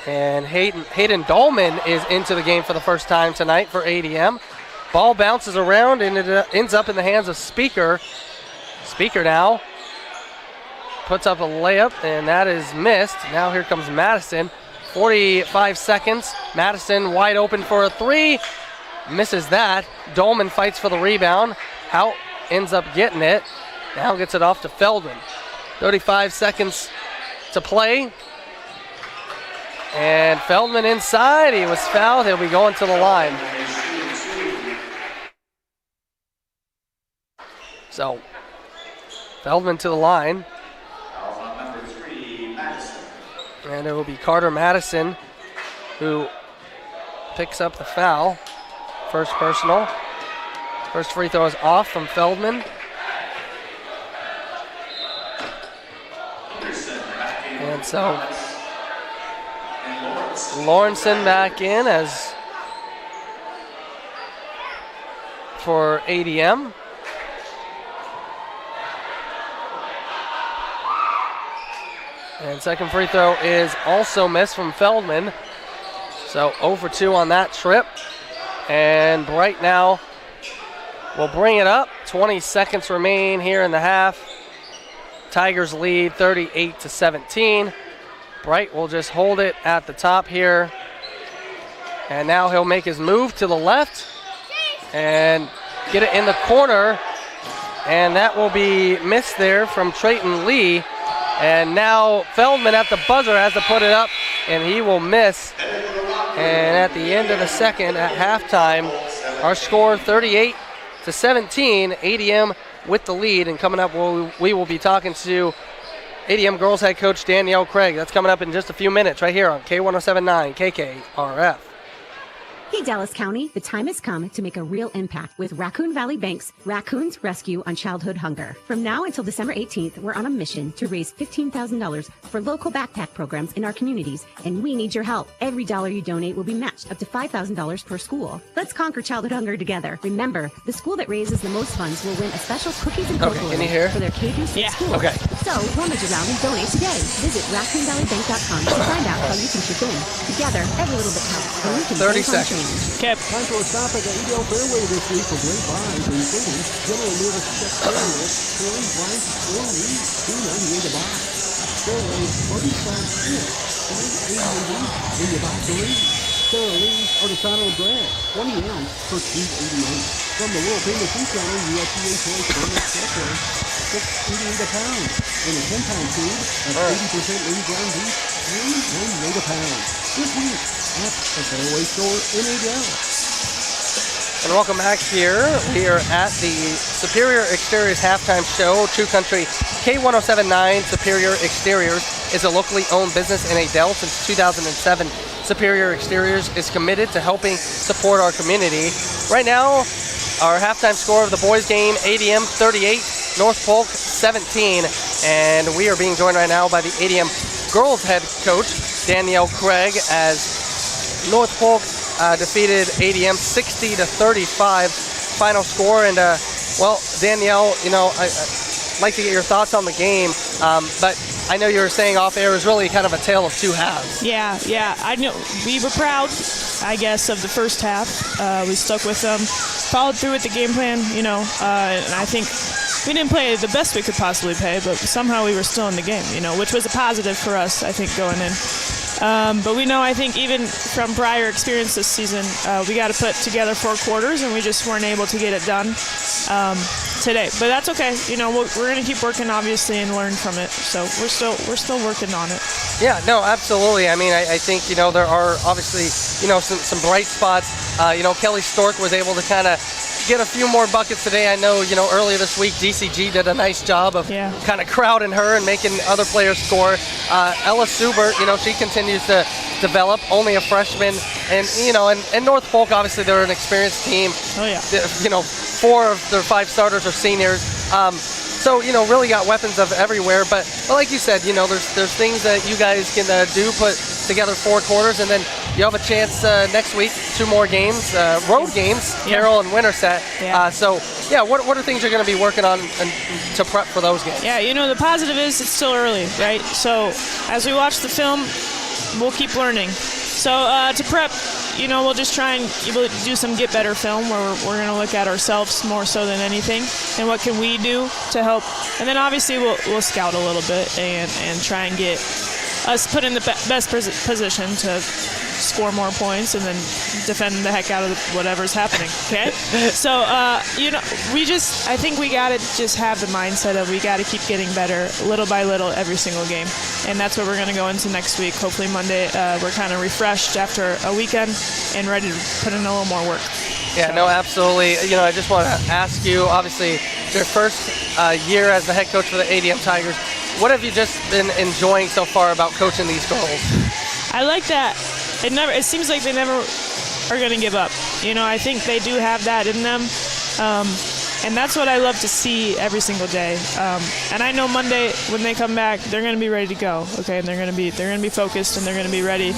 And Hayden Dolman is into the game for the first time tonight for ADM. Ball bounces around and it ends up in the hands of Speaker. Speaker now puts up a layup, and that is missed. Now here comes Madison. 45 seconds. Madison wide open for a 3. Misses that. Dolman fights for the rebound. Hout ends up getting it. Now gets it off to Feldman. 35 seconds to play. And Feldman inside. He was fouled. He'll be going to the line. So, Feldman to the line. And it will be Carter Madison who picks up the foul. First personal. First free throw is off from Feldman. And so Lawrenson back in as for ADM. And second free throw is also missed from Feldman. So 0 for 2 on that trip. And Bright now will bring it up. 20 seconds remain here in the half. Tigers lead 38-17. Bright will just hold it at the top here. And now he'll make his move to the left and get it in the corner. And that will be missed there from Trayton Lee. And now Feldman at the buzzer has to put it up, and he will miss. And at the end of the second, at halftime, our score 38-17. ADM with the lead. And coming up, we will be talking to ADM girls head coach Danielle Craig. That's coming up in just a few minutes right here on K107.9 KKRF. Hey, Dallas County, the time has come to make a real impact with Raccoon Valley Bank's Raccoons Rescue on Childhood Hunger. From now until December 18th, we're on a mission to raise $15,000 for local backpack programs in our communities, and we need your help. Every dollar you donate will be matched up to $5,000 per school. Let's conquer childhood hunger together. Remember, the school that raises the most funds will win a special cookies and cocoa for their K-6 school. Okay. So, rummage around and donate today. Visit RaccoonValleyBank.com to find out how you can chip in. Together, every little bit counts. And we can 30 seconds. Time for a stop at the Edel Fairway this week for great buys, including General Mills Check Cereal, Curly, Rice, or Wheat, $2.98 a box. Fairway, Party Size Chips, $8.80 in your box three. Sarah Lee's Artisanal Bread, 20 ounce for $2.88. From the world famous food counter, USDA Choice Bonus Special, $6.88 a pound. And a 10-pound food of 80% lean ground beef, $3.98 a pound. This week at the Fairway store in Adel. And welcome back here. We are at the Superior Exteriors halftime show. True Country K107.9 Superior Exteriors is a locally owned business in Adel since 2007. Superior Exteriors is committed to helping support our community. Right now, our halftime score of the boys game, ADM 38, North Polk 17. And we are being joined right now by the ADM girls head coach, Danielle Craig, as North Polk defeated ADM 60-35 final score. And, well, Danielle, you know, I'd like to get your thoughts on the game, but I know you were saying off air it was really kind of a tale of two halves. Yeah. I know we were proud, I guess, of the first half. We stuck with them, followed through with the game plan, you know, and I think we didn't play the best we could possibly play, but somehow we were still in the game, you know, which was a positive for us, I think, going in. But we know, I think, even from prior experience this season, we got to put together 4 quarters, and we just weren't able to get it done today. But that's okay. You know, we're going to keep working, obviously, and learn from it. So we're still working on it. Yeah, no, absolutely. I mean, I think, you know, there are obviously, you know, some bright spots. You know, Kelly Stork was able to kind of get a few more buckets today. I know, you know, earlier this week, DCG did a nice job of kind of crowding her and making other players score. Ella Subert, you know, she continues to develop, only a freshman. And, you know, and North Polk, obviously, they're an experienced team. Oh, yeah. You know, 4 of their 5 starters are seniors. So, you know, really got weapons of everywhere. But like you said, you know, there's things that you guys can do, put together 4 quarters, and then you have a chance next week, 2 more games, road games, Carroll and Winterset. So, yeah, what are things you're going to be working on to prep for those games? Yeah, you know, the positive is it's still early, right? So as we watch the film, we'll keep learning. So to prep, you know, we'll just try and do some get better film where we're going to look at ourselves more so than anything and what can we do to help. And then obviously we'll scout a little bit and try and get us put in the best position to score more points and then defend the heck out of whatever's happening, okay? So, you know, I think we got to just have the mindset of we got to keep getting better little by little every single game. And that's what we're going to go into next week. Hopefully Monday we're kind of refreshed after a weekend and ready to put in a little more work. Yeah, no, absolutely. You know, I just want to ask you, obviously, your first year as the head coach for the ADM Tigers, what have you just been enjoying so far about coaching these girls? I like that. It seems like they never are going to give up. You know, I think they do have that in them. And that's what I love to see every single day. And I know Monday when they come back, they're going to be ready to go. Okay, and they're going to be focused and they're going to be ready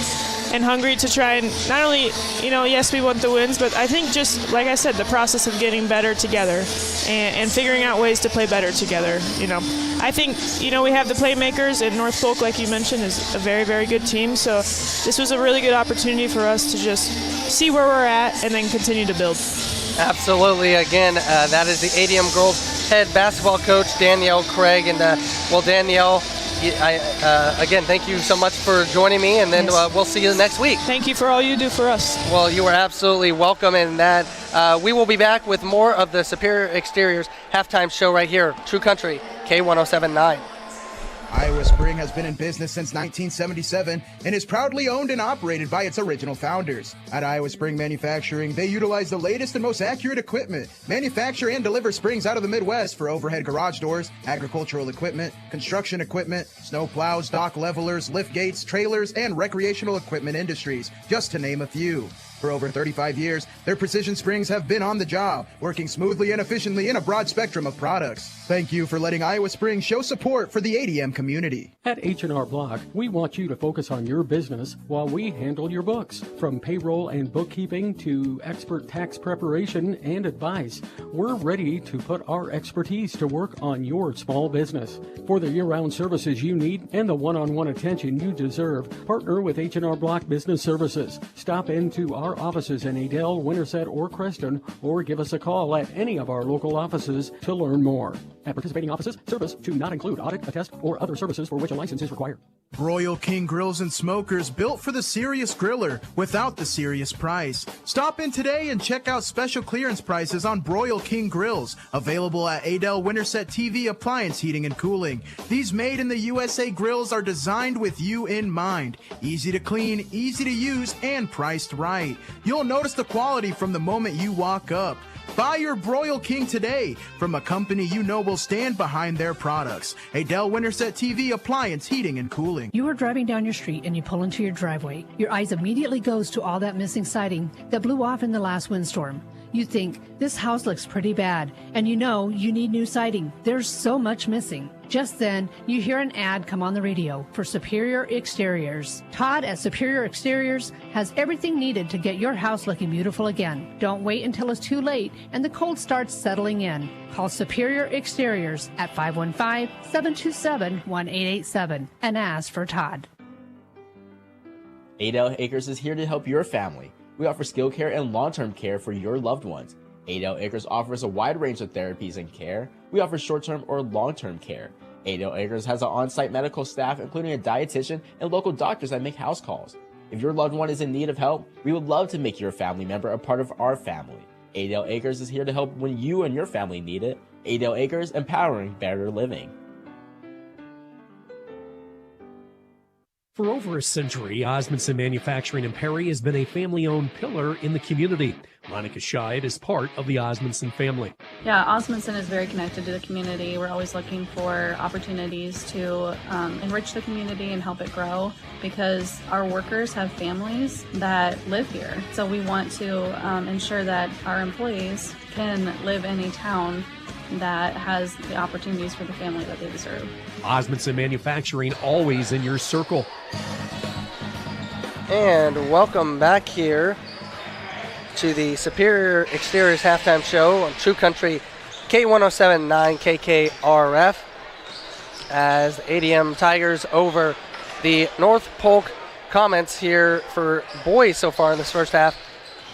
and hungry to try and not only, you know, yes, we want the wins, but I think just like I said, the process of getting better together and figuring out ways to play better together. You know, I think, you know, we have the playmakers, and North Polk, like you mentioned, is a very, very good team. So this was a really good opportunity for us to just see where we're at and then continue to build. Absolutely. Again, that is the ADM girls head basketball coach, Danielle Craig. And, well, Danielle, again, thank you so much for joining me, and then we'll see you next week. Thank you for all you do for us. Well, you are absolutely welcome, and that we will be back with more of the Superior Exteriors halftime show right here, True Country, K1079. Iowa Spring has been in business since 1977 and is proudly owned and operated by its original founders. At Iowa Spring Manufacturing, they utilize the latest and most accurate equipment, manufacture and deliver springs out of the Midwest for overhead garage doors, agricultural equipment, construction equipment, snow plows, dock levelers, lift gates, trailers, and recreational equipment industries, just to name a few. For over 35 years, their precision springs have been on the job, working smoothly and efficiently in a broad spectrum of products. Thank you for letting Iowa Spring show support for the ADM community. At H&R Block, we want you to focus on your business while we handle your books. From payroll and bookkeeping to expert tax preparation and advice, we're ready to put our expertise to work on your small business. For the year-round services you need and the one-on-one attention you deserve, partner with H&R Block Business Services. Stop into our offices in Adel, Winterset, or Creston, or give us a call at any of our local offices to learn more. At participating offices, service to not include audit, attest, or other services for which a license is required. Broil King Grills and Smokers, built for the serious griller without the serious price. Stop in today and check out special clearance prices on Broil King Grills, available at Adel Winterset TV Appliance Heating and Cooling. These made in the USA grills are designed with you in mind. Easy to clean, easy to use, and priced right. You'll notice the quality from the moment you walk up. Buy your Broil King today from a company you know will stand behind their products. Adel Winterset TV Appliance Heating and Cooling. building. You are driving down your street and you pull into your driveway. Your eyes immediately goes to all that missing siding that blew off in the last windstorm. You think, this house looks pretty bad, and you know you need new siding. There's so much missing. Just then, you hear an ad come on the radio for Superior Exteriors. Todd at Superior Exteriors has everything needed to get your house looking beautiful again. Don't wait until it's too late and the cold starts settling in. Call Superior Exteriors at 515-727-1887 and ask for Todd. Adel Acres is here to help your family. We offer skilled care and long-term care for your loved ones. Adel Acres offers a wide range of therapies and care. We offer short-term or long-term care. Adel Acres has an on-site medical staff, including a dietitian and local doctors that make house calls. If your loved one is in need of help, we would love to make your family member a part of our family. Adel Acres is here to help when you and your family need it. Adel Acres, empowering better living. For over a century, Osmondson Manufacturing in Perry has been a family-owned pillar in the community. Monica Scheid is part of the Osmondson family. Yeah, Osmondson is very connected to the community. We're always looking for opportunities to enrich the community and help it grow because our workers have families that live here. So we want to ensure that our employees can live in a town that has the opportunities for the family that they deserve. Osmondson Manufacturing, always in your circle. And welcome back here to the Superior Exteriors halftime show on True Country K107.9 KKRF as ADM Tigers over the North Polk Comets here for boys so far in this first half.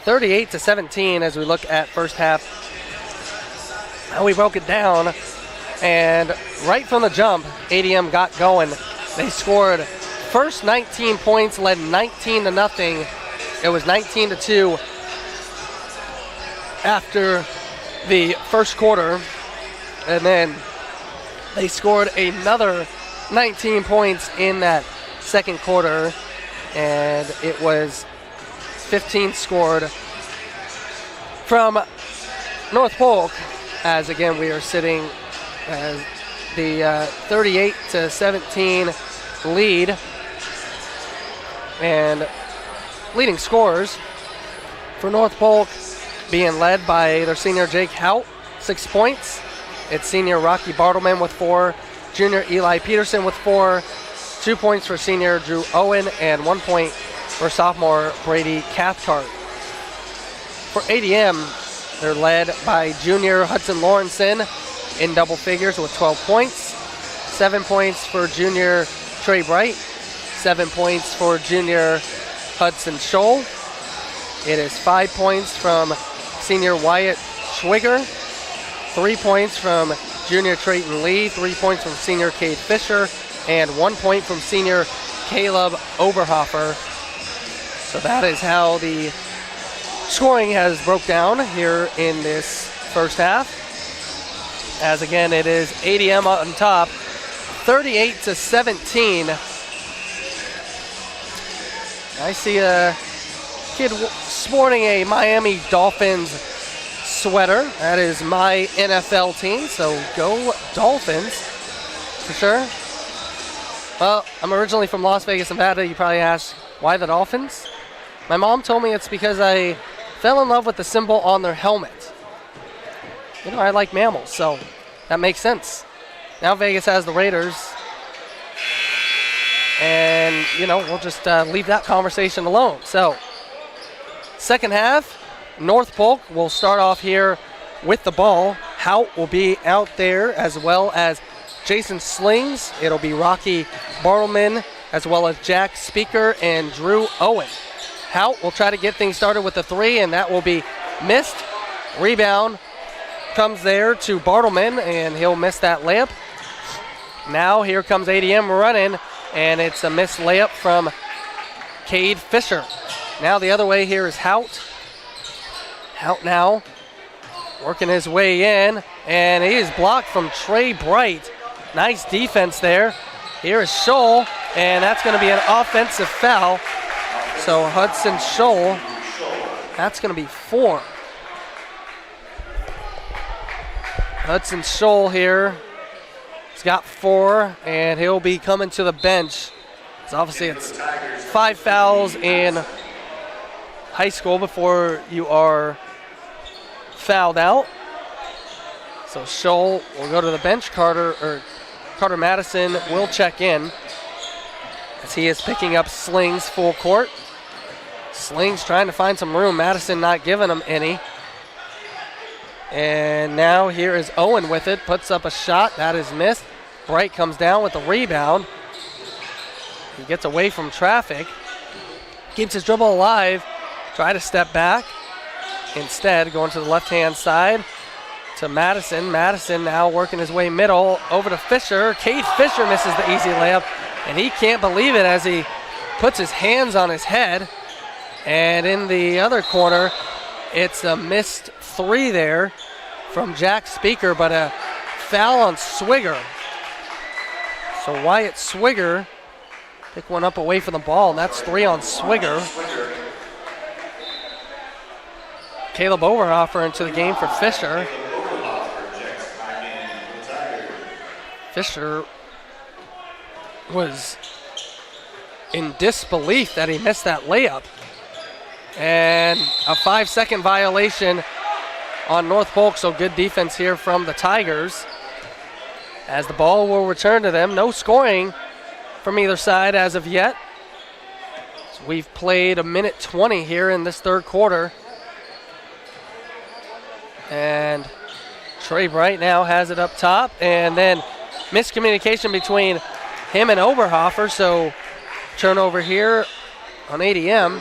38-17 as we look at first half. Now we broke it down, and right from the jump, ADM got going. They scored first 19 points, led 19-0. It was 19-2 after the first quarter, and then they scored another 19 points in that second quarter, and it was 15 scored from North Polk. As again, we are sitting as the 38-17 lead, and leading scorers for North Polk being led by their senior Jake Hout, 6 points. It's senior Rocky Bartleman with 4, junior Eli Peterson with 4, 2 points for senior Drew Owen, and 1 point for sophomore Brady Cathcart. For ADM, they're led by junior Hudson Lawrenson in double figures with 12 points. 7 points for junior Trey Bright. 7 points for junior Hudson Scholl. It is 5 points from senior Wyatt Schwiger. 3 points from junior Trayton Lee. 3 points from senior Cade Fisher. And 1 point from senior Caleb Oberhofer. So that is how the scoring has broke down here in this first half. As again, it is ADM on top, 38-17. I see a kid sporting a Miami Dolphins sweater. That is my NFL team, so go Dolphins for sure. Well, I'm originally from Las Vegas, Nevada. You probably ask, why the Dolphins? My mom told me it's because I fell in love with the symbol on their helmet. You know, I like mammals, so that makes sense. Now Vegas has the Raiders. And, you know, we'll just leave that conversation alone. So, second half, North Polk will start off here with the ball. Hout will be out there, as well as Jason Slings. It'll be Rocky Bartleman, as well as Jack Speaker and Drew Owen. Hout will try to get things started with the 3, and that will be missed. Rebound comes there to Bartleman, and he'll miss that layup. Now here comes ADM running, and it's a missed layup from Cade Fisher. Now the other way here is Hout. Hout now working his way in, and he is blocked from Trey Bright. Nice defense there. Here is Scholl, and that's going to be an offensive foul. So Hudson Scholl, that's going to be 4. Hudson Scholl here, he's got 4, and he'll be coming to the bench So obviously it's 5 fouls in high school before you are fouled out. So Scholl will go to the bench. Carter Madison will check in as he is picking up Slings full court. Slings trying to find some room. Madison not giving him any. And now here is Owen with it. Puts up a shot. That is missed. Bright comes down with the rebound. He gets away from traffic. Keeps his dribble alive. Try to step back. Instead, going to the left-hand side to Madison. Madison now working his way middle over to Fisher. Cade Fisher misses the easy layup, and he can't believe it as he puts his hands on his head. And in the other corner, it's a missed 3 there from Jack Speaker, but a foul on Swigger. So Wyatt Swigger pick one up away from the ball, and that's 3 on Swigger. Caleb Overhofer into the game for Fisher. Fisher was in disbelief that he missed that layup. And a 5-second violation on North Polk, so good defense here from the Tigers. As the ball will return to them. No scoring from either side as of yet. So we've played a minute 20 here in this third quarter. And Trey Bright now has it up top, and then miscommunication between him and Oberhofer, so turnover here on ADM,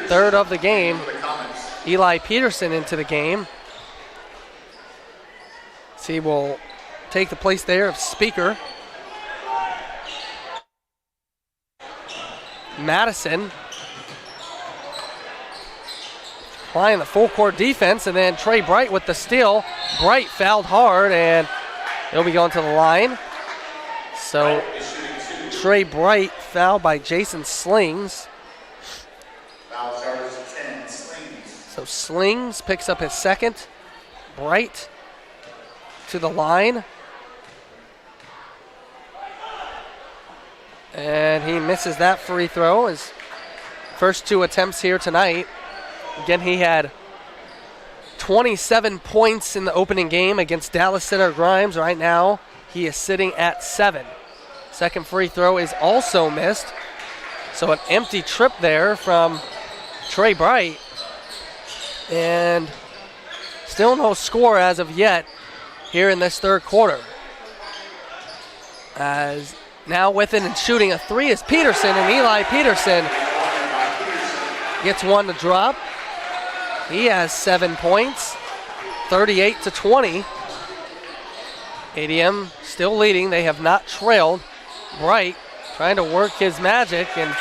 third of the game. Eli Peterson into the game. So he will take the place there of Speaker. Madison applying the full court defense, and then Trey Bright with the steal. Bright fouled hard, and he'll be going to the line. So Trey Bright fouled by Jason Slings. Foul charges 10, Slings. So Slings picks up his second. Bright to the line. And he misses that free throw. His first 2 attempts here tonight. Again, he had 27 points in the opening game against Dallas Center Grimes. Right now, he is sitting at 7. Second free throw is also missed. So an empty trip there from Trey Bright. And still no score as of yet here in this third quarter. As now with it and shooting a 3 is Peterson, and Eli Peterson gets one to drop. He has 7 points, 38-20. ADM still leading. They have not trailed. Bright trying to work his magic and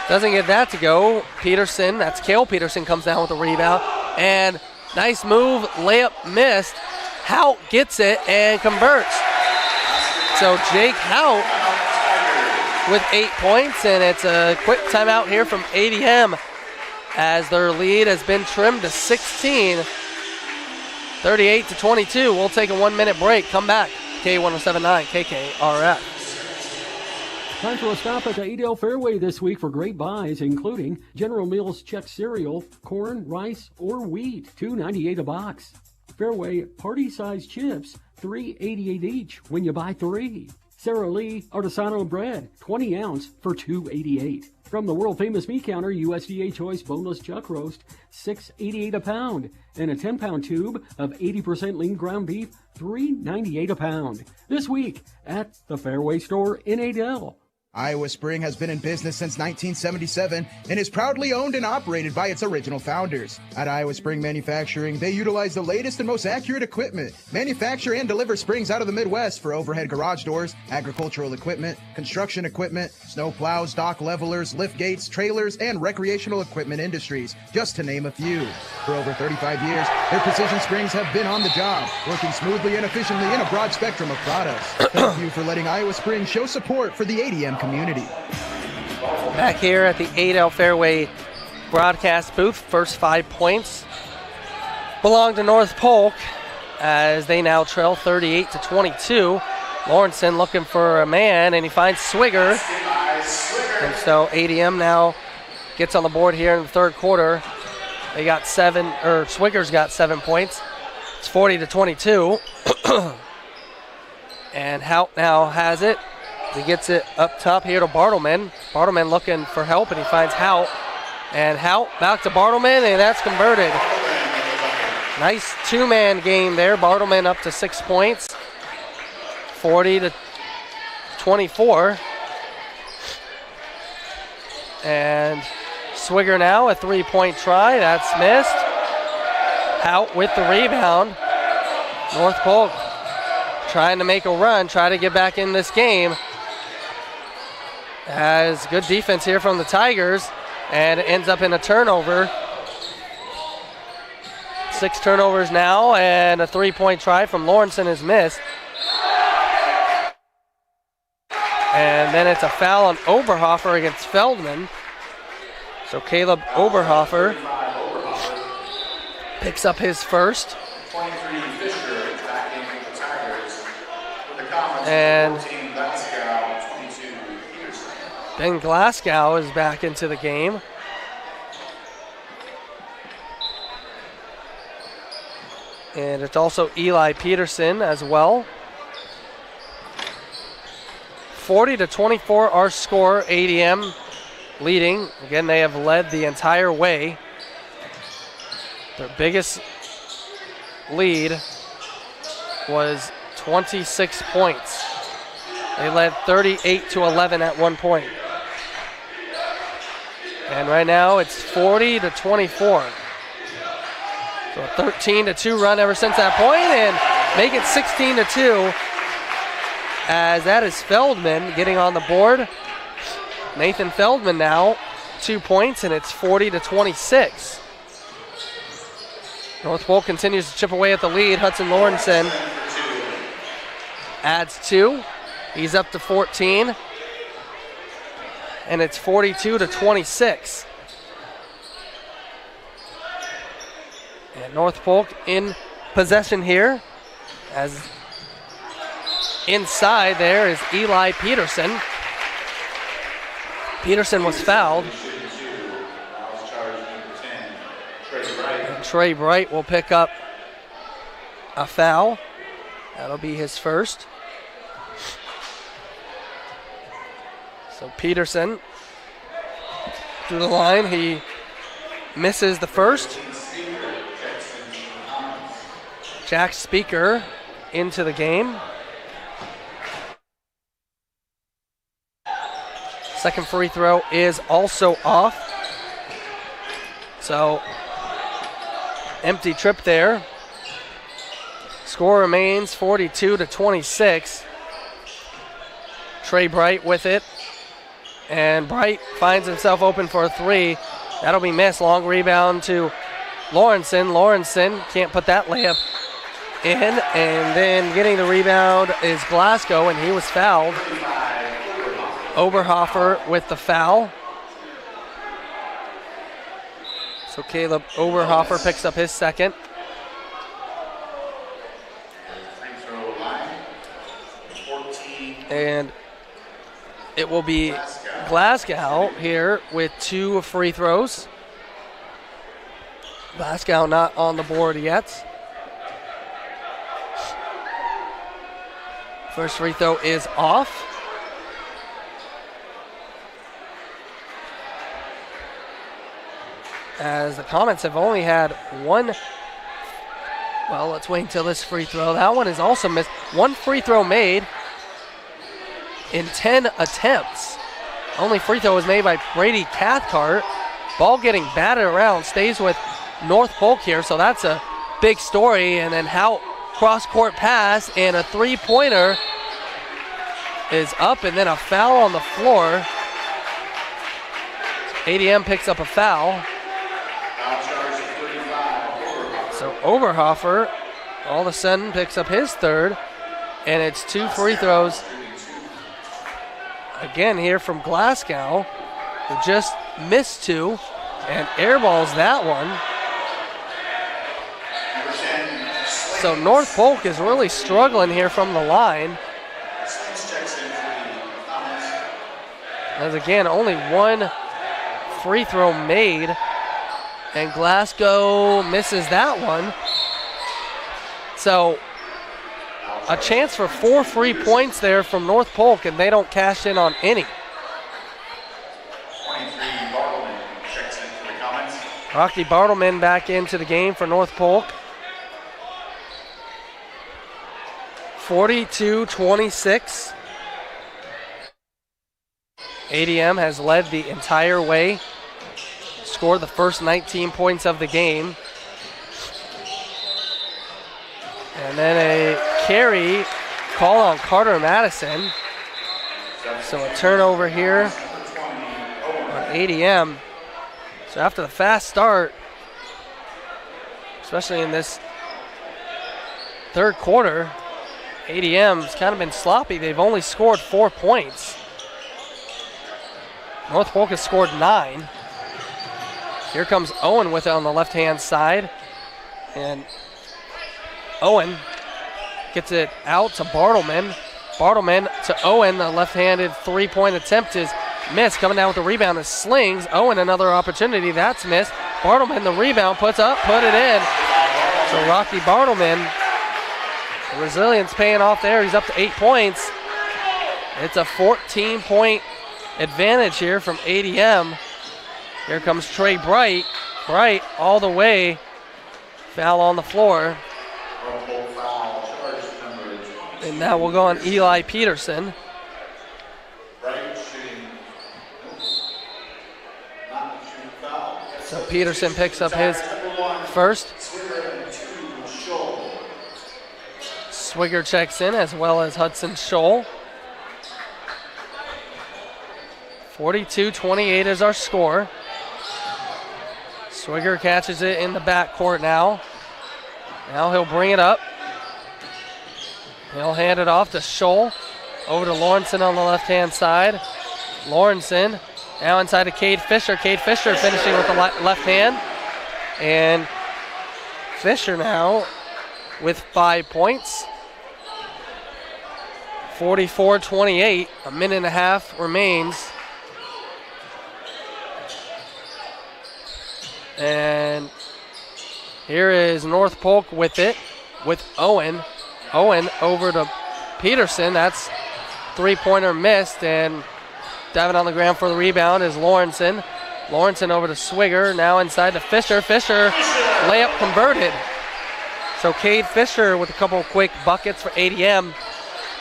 doesn't get that to go. Peterson, that's Cale Peterson, comes down with a rebound. And nice move, layup missed. Hout gets it and converts. So Jake Hout with 8 points, and it's a quick timeout here from ADM as their lead has been trimmed to 16, 38-22. We'll take a 1-minute break. Come back. K1079, KKRF. Time for a stop at the Adel Fairway this week for great buys, including General Mills check cereal, corn, rice, or wheat, $2.98 a box. Fairway party-sized chips, $3.88 each when you buy 3. Sara Lee artisanal bread, 20 ounce for $2.88. From the world-famous meat counter, USDA Choice Boneless Chuck Roast, $6.88 a pound. And a 10-pound tube of 80% lean ground beef, $3.98 a pound. This week at the Fairway Store in Adel. Iowa Spring has been in business since 1977 and is proudly owned and operated by its original founders. At Iowa Spring Manufacturing, they utilize the latest and most accurate equipment, manufacture and deliver springs out of the Midwest for overhead garage doors, agricultural equipment, construction equipment, snow plows, dock levelers, lift gates, trailers, and recreational equipment industries, just to name a few. For over 35 years, their precision springs have been on the job, working smoothly and efficiently in a broad spectrum of products. Thank you for letting Iowa Spring show support for the ADM community. Back here at the Adel Fairway broadcast booth, first 5 points belong to North Polk as they now trail 38-22. Lawrenson looking for a man, and he finds Swigger. And so ADM now gets on the board here in the third quarter. They got Swigger's got 7 points. It's 40-22. And Hout now has it. He gets it up top here to Bartleman. Bartleman looking for help, and he finds Hout. And Hout back to Bartleman, and that's converted. Nice two-man game there. Bartleman up to 6 points. 40-24. And Swigger now, a three-point try. That's missed. Hout with the rebound. North Polk trying to make a run, try to get back in this game. Has good defense here from the Tigers, and it ends up in a turnover. 6 turnovers now, and a three-point try from Lawrenson is missed. And then it's a foul on Oberhofer against Feldman. So Caleb Oberhofer picks up his first. And Ben Glasgow is back into the game. And it's also Eli Peterson as well. 40-24 our score, ADM leading. Again, they have led the entire way. Their biggest lead was 26 points. They led 38-11 at one point. And right now it's 40-24. So a 13-2 run ever since that point, and make it 16-2 as that is Feldman getting on the board. Nathan Feldman now 2 points, and it's 40-26. North Polk continues to chip away at the lead. Hudson Lawrenson adds 2. He's up to 14. And it's 42-26. And North Polk in possession here. As inside there is Eli Peterson. Peterson was fouled. And Trey Bright will pick up a foul. That'll be his first. So Peterson to the line. He misses the first. Jack Speaker into the game. Second free throw is also off. So empty trip there. Score remains 42-26. Trey Bright with it. And Bright finds himself open for a three. That'll be missed. Long rebound to Lawrenson. Lawrenson can't put that layup in. And then getting the rebound is Glasgow, and he was fouled. Oberhofer with the foul. So Caleb Oberhofer picks up his second. And it will be Glasgow here with 2 free throws. Glasgow not on the board yet. First free throw is off. As the Comets have only had one. Well, let's wait until this free throw. That one is also missed. One free throw made in 10 attempts. Only free throw was made by Brady Cathcart. Ball getting batted around, stays with North Polk here, so that's a big story. And then how cross-court pass, and a three-pointer is up, and then a foul on the floor. ADM picks up a foul. So Oberhofer all of a sudden picks up his third, and it's 2 free throws again here from Glasgow, who just missed 2 and airballs that one. So North Polk is really struggling here from the line. As again, only one free throw made, and Glasgow misses that one. So a chance for 4 free points there from North Polk, and they don't cash in on any. 23, Bartleman checks in for the comments. Rocky Bartleman back into the game for North Polk. 42-26. ADM has led the entire way, scored the first 19 points of the game. And then a carry call on Carter Madison. So a turnover here on ADM. So after the fast start, especially in this third quarter, ADM's kind of been sloppy. They've only scored 4 points. North Polk has scored 9. Here comes Owen with it on the left-hand side. And Owen gets it out to Bartleman. Bartleman to Owen. The left-handed three-point attempt is missed. Coming down with the rebound is Slings. Owen another opportunity. That's missed. Bartleman the rebound puts up, put it in. So Rocky Bartleman, the resilience paying off there. He's up to 8 points. It's a 14-point advantage here from ADM. Here comes Trey Bright. Bright all the way. Foul on the floor. And now we'll go on Eli Peterson. So Peterson picks up his first. Swigger checks in as well as Hudson Scholl. 42-28 is our score. Swigger catches it in the backcourt now. Now he'll bring it up. He'll hand it off to Scholl. Over to Lawrenson on the left-hand side. Lawrenson now inside to Cade Fisher. Cade Fisher finishing with the left hand. And Fisher now with 5 points. 44-28. A minute and a half remains. And here is North Polk with it, with Owen. Owen over to Peterson. That's three-pointer missed, and diving on the ground for the rebound is Lawrenson. Lawrenson over to Swigger, now inside to Fisher. Fisher, layup converted. So Cade Fisher with a couple of quick buckets for ADM.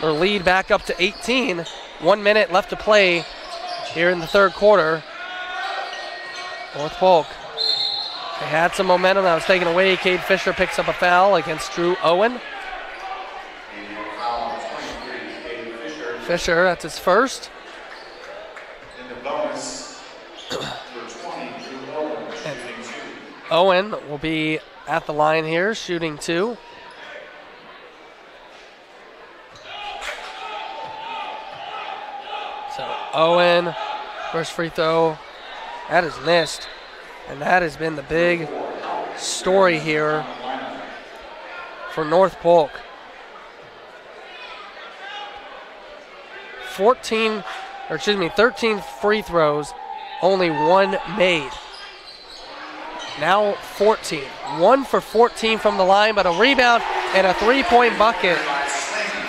Their lead back up to 18. 1 minute left to play here in the third quarter. North Polk. They had some momentum that was taken away. Cade Fisher picks up a foul against Drew Owen. Fisher, that's his first. Owen will be at the line here, shooting 2. So Owen, first free throw, that is missed. And that has been the big story here for North Polk. 13 free throws, only 1 made. Now 14. 1 for 14 from the line, but a rebound and a three-point bucket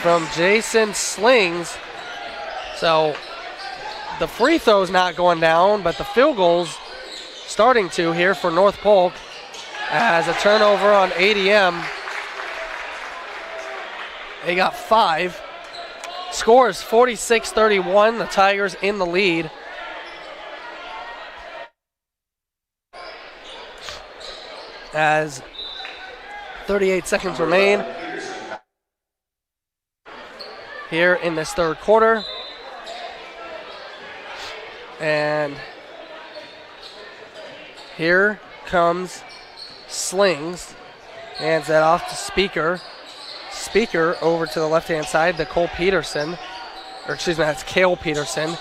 from Jason Slings. So the free throw's not going down, but the field goal's starting to here for North Polk as a turnover on ADM. They got 5. Score is 46-31. The Tigers in the lead. As 38 seconds remain here in this third quarter. And here comes Slings. Hands that off to Speaker. Speaker over to the left-hand side to Cole Peterson. Or excuse me, that's Cale Peterson.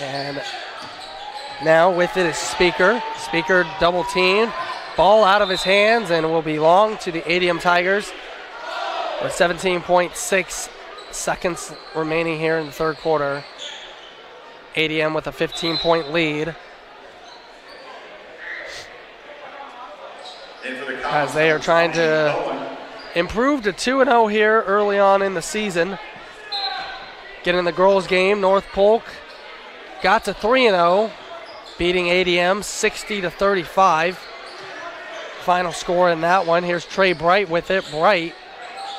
And now with it is Speaker. Speaker double teamed. Ball out of his hands and will belong to the ADM Tigers with 17.6 seconds remaining here in the third quarter. ADM with a 15-point lead. As they are trying to improve to 2-0 here early on in the season. Getting the girls game, North Polk got to 3-0, beating ADM 60-35. Final score in that one. Here's Trey Bright with it. Bright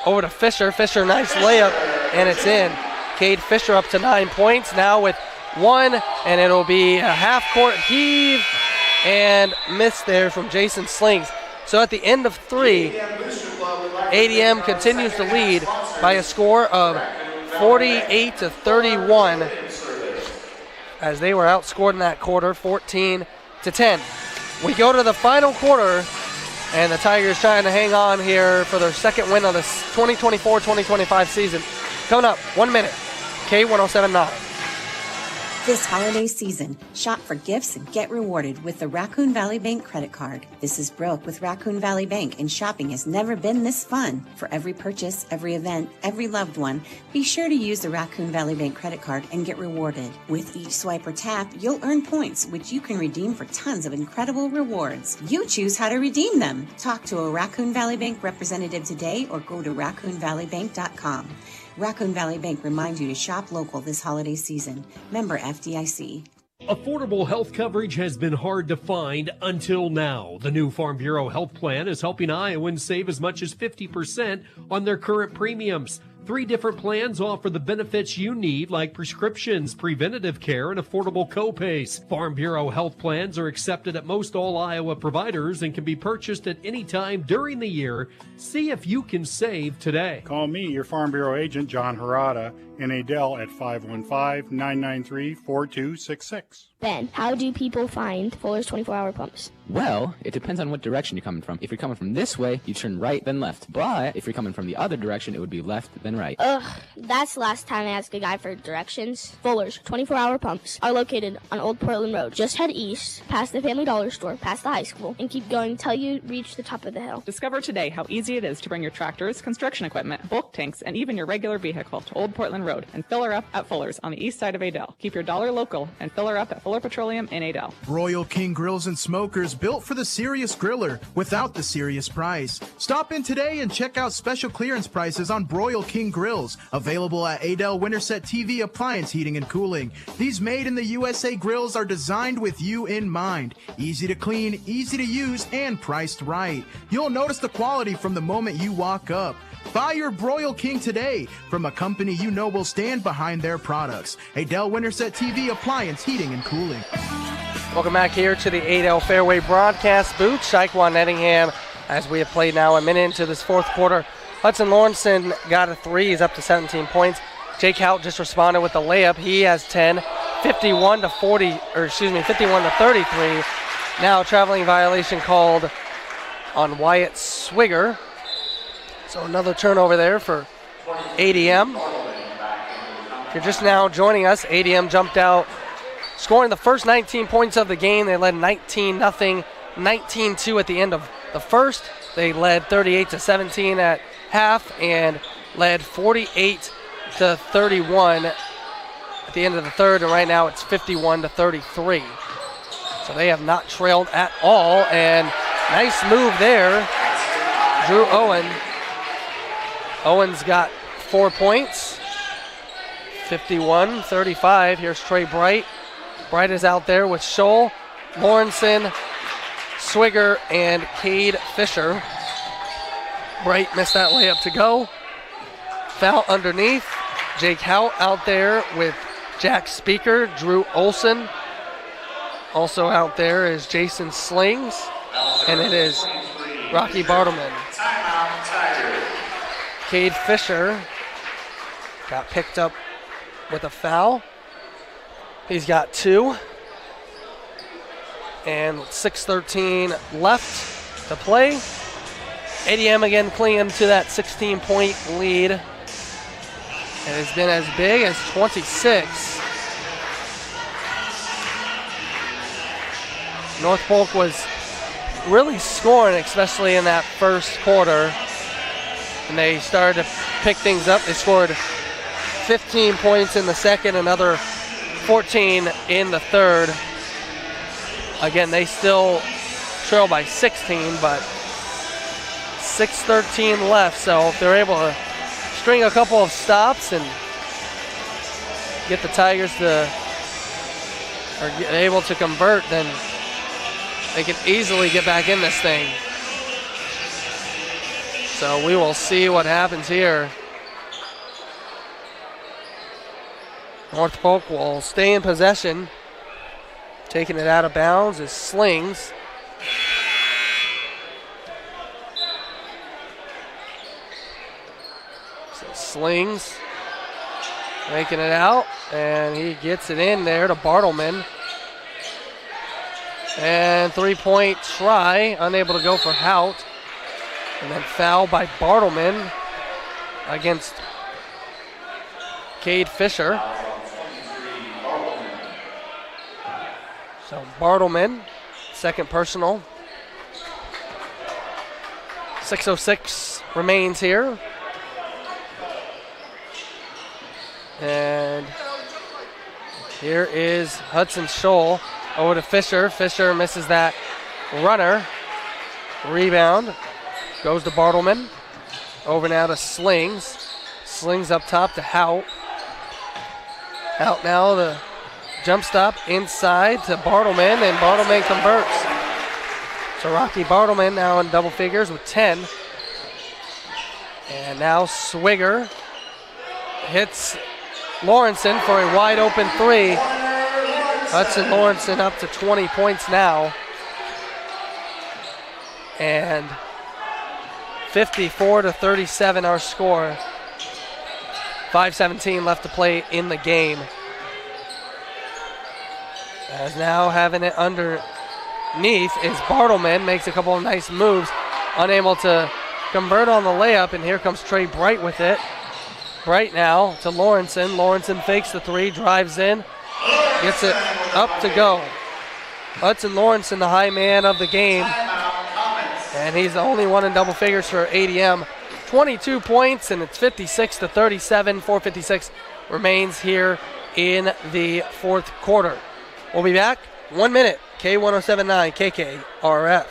over to Fisher. Fisher, nice layup, and it's in. Cade Fisher up to 9 points now with one, and it'll be a half-court heave and miss there from Jason Slings. So at the end of 3, ADM continues to lead by a score of 48-31 as they were outscored in that quarter, 14-10. We go to the final quarter, and the Tigers trying to hang on here for their second win of the 2024-2025 season. Coming up, 1 minute, K1079. This holiday season, shop for gifts and get rewarded with the Raccoon Valley Bank credit card. This is Brooke with Raccoon Valley Bank, and shopping has never been this fun. For every purchase, every event, every loved one, be sure to use the Raccoon Valley Bank credit card and get rewarded. With each swipe or tap, you'll earn points, which you can redeem for tons of incredible rewards. You choose how to redeem them. Talk to a Raccoon Valley Bank representative today or go to raccoonvalleybank.com. Raccoon Valley Bank reminds you to shop local this holiday season. Member FDIC. Affordable health coverage has been hard to find until now. The new Farm Bureau Health Plan is helping Iowans save as much as 50% on their current premiums. 3 different plans offer the benefits you need, like prescriptions, preventative care, and affordable co-pays. Farm Bureau health plans are accepted at most all Iowa providers and can be purchased at any time during the year. See if you can save today. Call me, your Farm Bureau agent, John Harada, in Adel at 515-993-4266. Ben, how do people find Fuller's 24-hour pumps? Well, it depends on what direction you're coming from. If you're coming from this way, you turn right, then left. But if you're coming from the other direction, it would be left, then right. Ugh, that's the last time I asked a guy for directions. Fuller's 24-hour pumps are located on Old Portland Road. Just head east, past the Family Dollar store, past the high school, and keep going until you reach the top of the hill. Discover today how easy it is to bring your tractors, construction equipment, bulk tanks, and even your regular vehicle to Old Portland Road and fill her up at Fuller's on the east side of Adel. Keep your dollar local and fill her up at Fuller Petroleum in Adel. Royal King Grills and Smokers, built for the serious griller without the serious price. Stop in today and check out special clearance prices on Royal King Grills, available at Adel Winterset TV Appliance Heating and Cooling. These made in the USA grills are designed with you in mind. Easy to clean, easy to use, and priced right. You'll notice the quality from the moment you walk up. Buy your Royal King today from a company you know will stand behind their products. Adel Winterset TV Appliance Heating and Cooling. Welcome back here to the Adel Fairway broadcast booth. Shaquan Nettingham, as we have played now a minute into this fourth quarter. Hudson Lawrenson got a 3. He's up to 17 points. Jake Hout just responded with a layup. He has 10, 51-33. Now traveling violation called on Wyatt Swigger. So another turnover there for ADM. If you're just now joining us, ADM jumped out, scoring the first 19 points of the game. They led 19-0, 19-2 at the end of the first. They led 38-17 at half and led 48-31 at the end of the third. And right now it's 51-33. So they have not trailed at all. And nice move there, Drew Owen. Owen's got 4 points, 51-35. Here's Trey Bright. Bright is out there with Scholl, Lawrenson, Swigger, and Cade Fisher. Bright missed that layup to go. Foul underneath. Jake Hout out there with Jack Speaker, Drew Olson. Also out there is Jason Slings, and it is Rocky Bartleman. Cade Fisher got picked up with a foul. He's got 2. And 6:13 left to play. ADM again clinging to that 16-point lead. It has been as big as 26. North Polk was really scoring, especially in that first quarter. And they started to pick things up. They scored 15 points in the second, another 14 in the third. Again, they still trail by 16, but 6:13 left. So if they're able to string a couple of stops and get the Tigers to, or get able to convert, then they can easily get back in this thing. So we will see what happens here. North Polk will stay in possession. Taking it out of bounds is Slings. So Slings making it out, and he gets it in there to Bartleman. And three-point try, unable to go for Hout. And then foul by Bartleman against Cade Fisher. So Bartleman, second personal. 6:06 remains here. And here is Hudson Scholl over to Fisher. Fisher misses that runner. Rebound goes to Bartleman. Over now to Slings. Slings up top to Hout. Hout now the jump stop inside to Bartleman, and Bartleman converts. So Rocky Bartleman now in double figures with 10. And now Swigger hits Lawrenson for a wide open three. Hudson Lawrenson up to 20 points now. And 54-37 our score. 5:17 left to play in the game. As now having it underneath is Bartleman, makes a couple of nice moves, unable to convert on the layup, and here comes Trey Bright with it. Bright now to Lawrenson. Lawrenson fakes the three, drives in, gets it up to go. Hudson Lawrenson, the high man of the game, and he's the only one in double figures for ADM. 22 points, and it's 56-37. 4:56 remains here in the fourth quarter. We'll be back 1 minute. K1079 KKRF.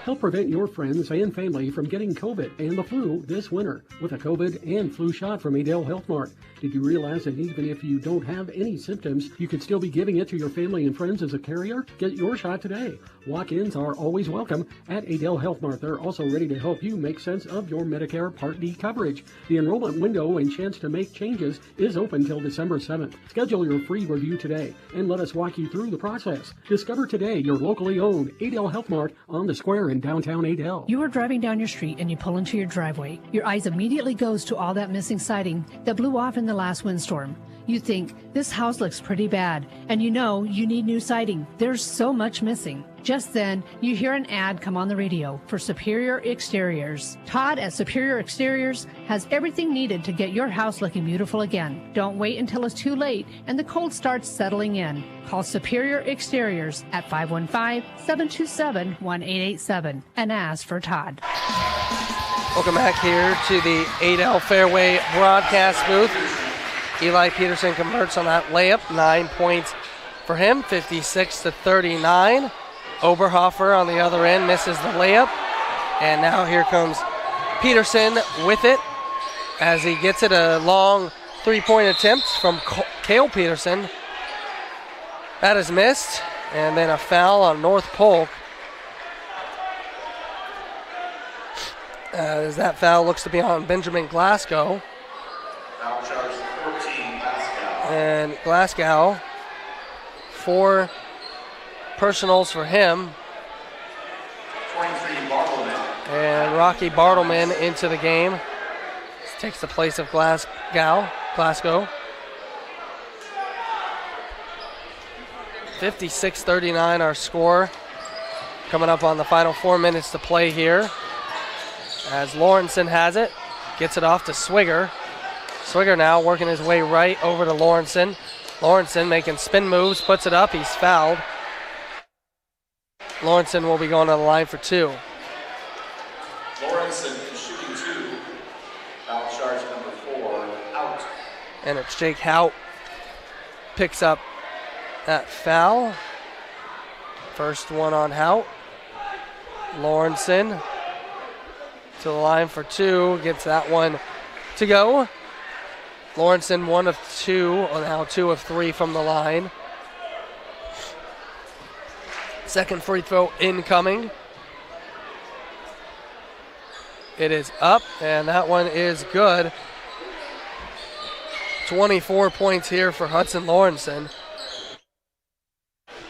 Help prevent your friends and family from getting COVID and the flu this winter with a COVID and flu shot from Adel Health Mart. Did you realize that even if you don't have any symptoms, you could still be giving it to your family and friends as a carrier? Get your shot today. Walk-ins are always welcome at Adel Health Mart. They're also ready to help you make sense of your Medicare Part D coverage. The enrollment window and chance to make changes is open till December 7th. Schedule your free review today and let us walk you through the process. Discover today your locally owned Adel Health Mart on the square in downtown Adel. You are driving down your street and you pull into your driveway. Your eyes immediately goes to all that missing siding that blew off in the last windstorm. You think, this house looks pretty bad, and you know you need new siding. There's so much missing. Just then, you hear an ad come on the radio for Superior Exteriors. Todd at Superior Exteriors has everything needed to get your house looking beautiful again. Don't wait until it's too late and the cold starts settling in. Call Superior Exteriors at 515-727-1887 and ask for Todd. Welcome back here to the Adel Fairway broadcast booth. Eli Peterson converts on that layup, 9 points for him, 56-39. Oberhofer on the other end misses the layup. And now here comes Peterson with it as he gets it, a long three-point attempt from Cale Peterson. That is missed. And then a foul on North Polk. As that foul looks to be on Benjamin Glasgow. Foul charge 14, Glasgow. And Glasgow, 4 personals for him. 23, Bartleman. And Rocky Bartleman into the game. This takes the place of Glasgow. 56-39 our score. Coming up on the final 4 minutes to play here. As Lawrenson has it, gets it off to Swigger. Swigger now working his way right over to Lawrenson. Lawrenson making spin moves, puts it up, he's fouled. Lawrenson will be going to the line for 2. Lawrenson is shooting 2. Foul charge number 4, out. And it's Jake Hout picks up that foul. First one on Hout. Lawrenson to the line for 2, gets that one to go. Lawrenson 1 of 2, now 2 of 3 from the line. Second free throw incoming. It is up, and that one is good. 24 points here for Hudson Lawrenson.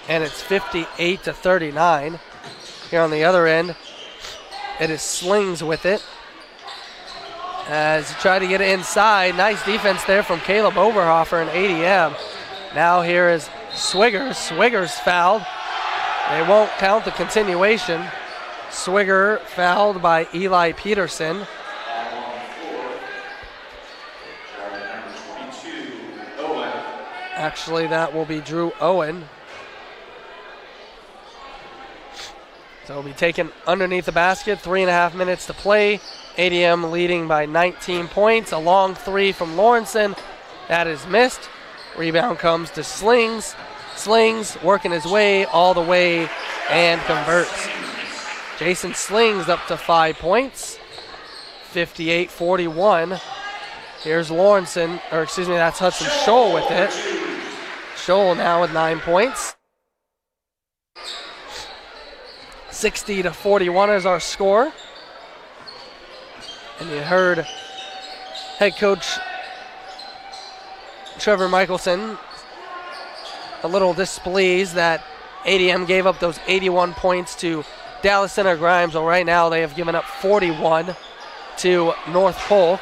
And it's 58-39. Here on the other end, it is Slings with it. As he tried to get it inside. Nice defense there from Caleb Oberhofer and ADM. Now here is Swiggers. Swiggers fouled. They won't count the continuation. Swigger fouled by Eli Peterson. Actually, that will be Drew Owen. So it'll be taken underneath the basket. 3.5 minutes to play. ADM leading by 19 points. A long 3 from Lawrenson. That is missed. Rebound comes to Slings. Slings working his way all the way and converts. Jason Slings up to 5 points. 58-41. Here's Lawrenson, or excuse me, that's Hudson Scholl with it. Scholl now with 9 points. 60-41 is our score. And you heard head coach Trevor Michelson a little displeased that ADM gave up those 81 points to Dallas Center Grimes. Well, right now they have given up 41 to North Polk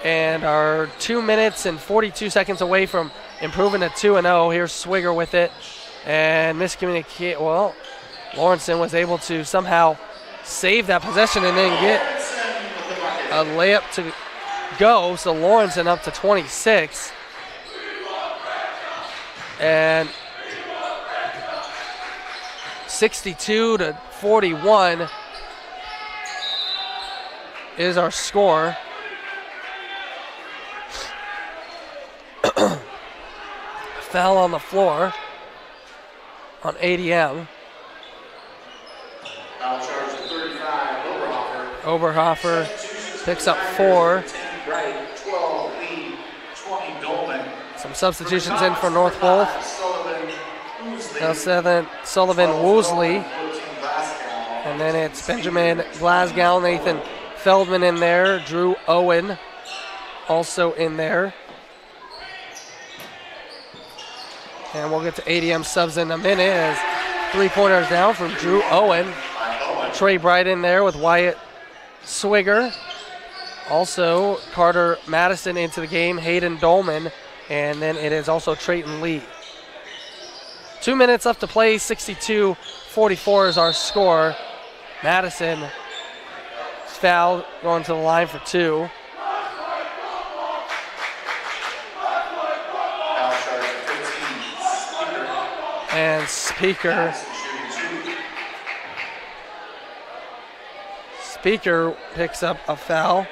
and are 2 minutes and 42 seconds away from improving to 2-0. Here's Swigger with it and miscommunicate. Well, Lawrenson was able to somehow save that possession and then get a layup to go. So Lawrenson up to 26. And 62-41 is our score. Foul on the floor on ADM. Foul charge at 35, Oberhofer. Oberhofer picks up 4. 10 Bright, 12 Lee, 20 Dolman. Some substitutions in for North Polk. Now Sullivan Woosley. And then it's Benjamin Glasgow, Nathan Feldman in there, Drew Owen also in there. And we'll get to ADM subs in a minute as 3-pointers down from Drew Owen. Trey Bright in there with Wyatt Swigger. Also Carter Madison into the game, Hayden Dolman, and then it is also Trayton Lee. 2 minutes left to play, 62-44 is our score. Madison fouled, going to the line for 2. And Speaker picks up a foul.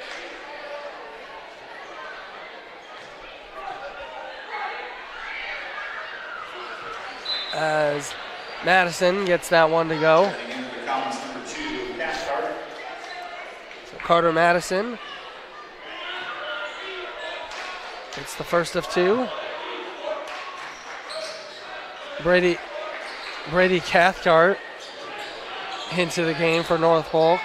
As Madison gets that one to go. So Carter Madison. It's the first of 2. Brady Cathcart into the game for North Polk.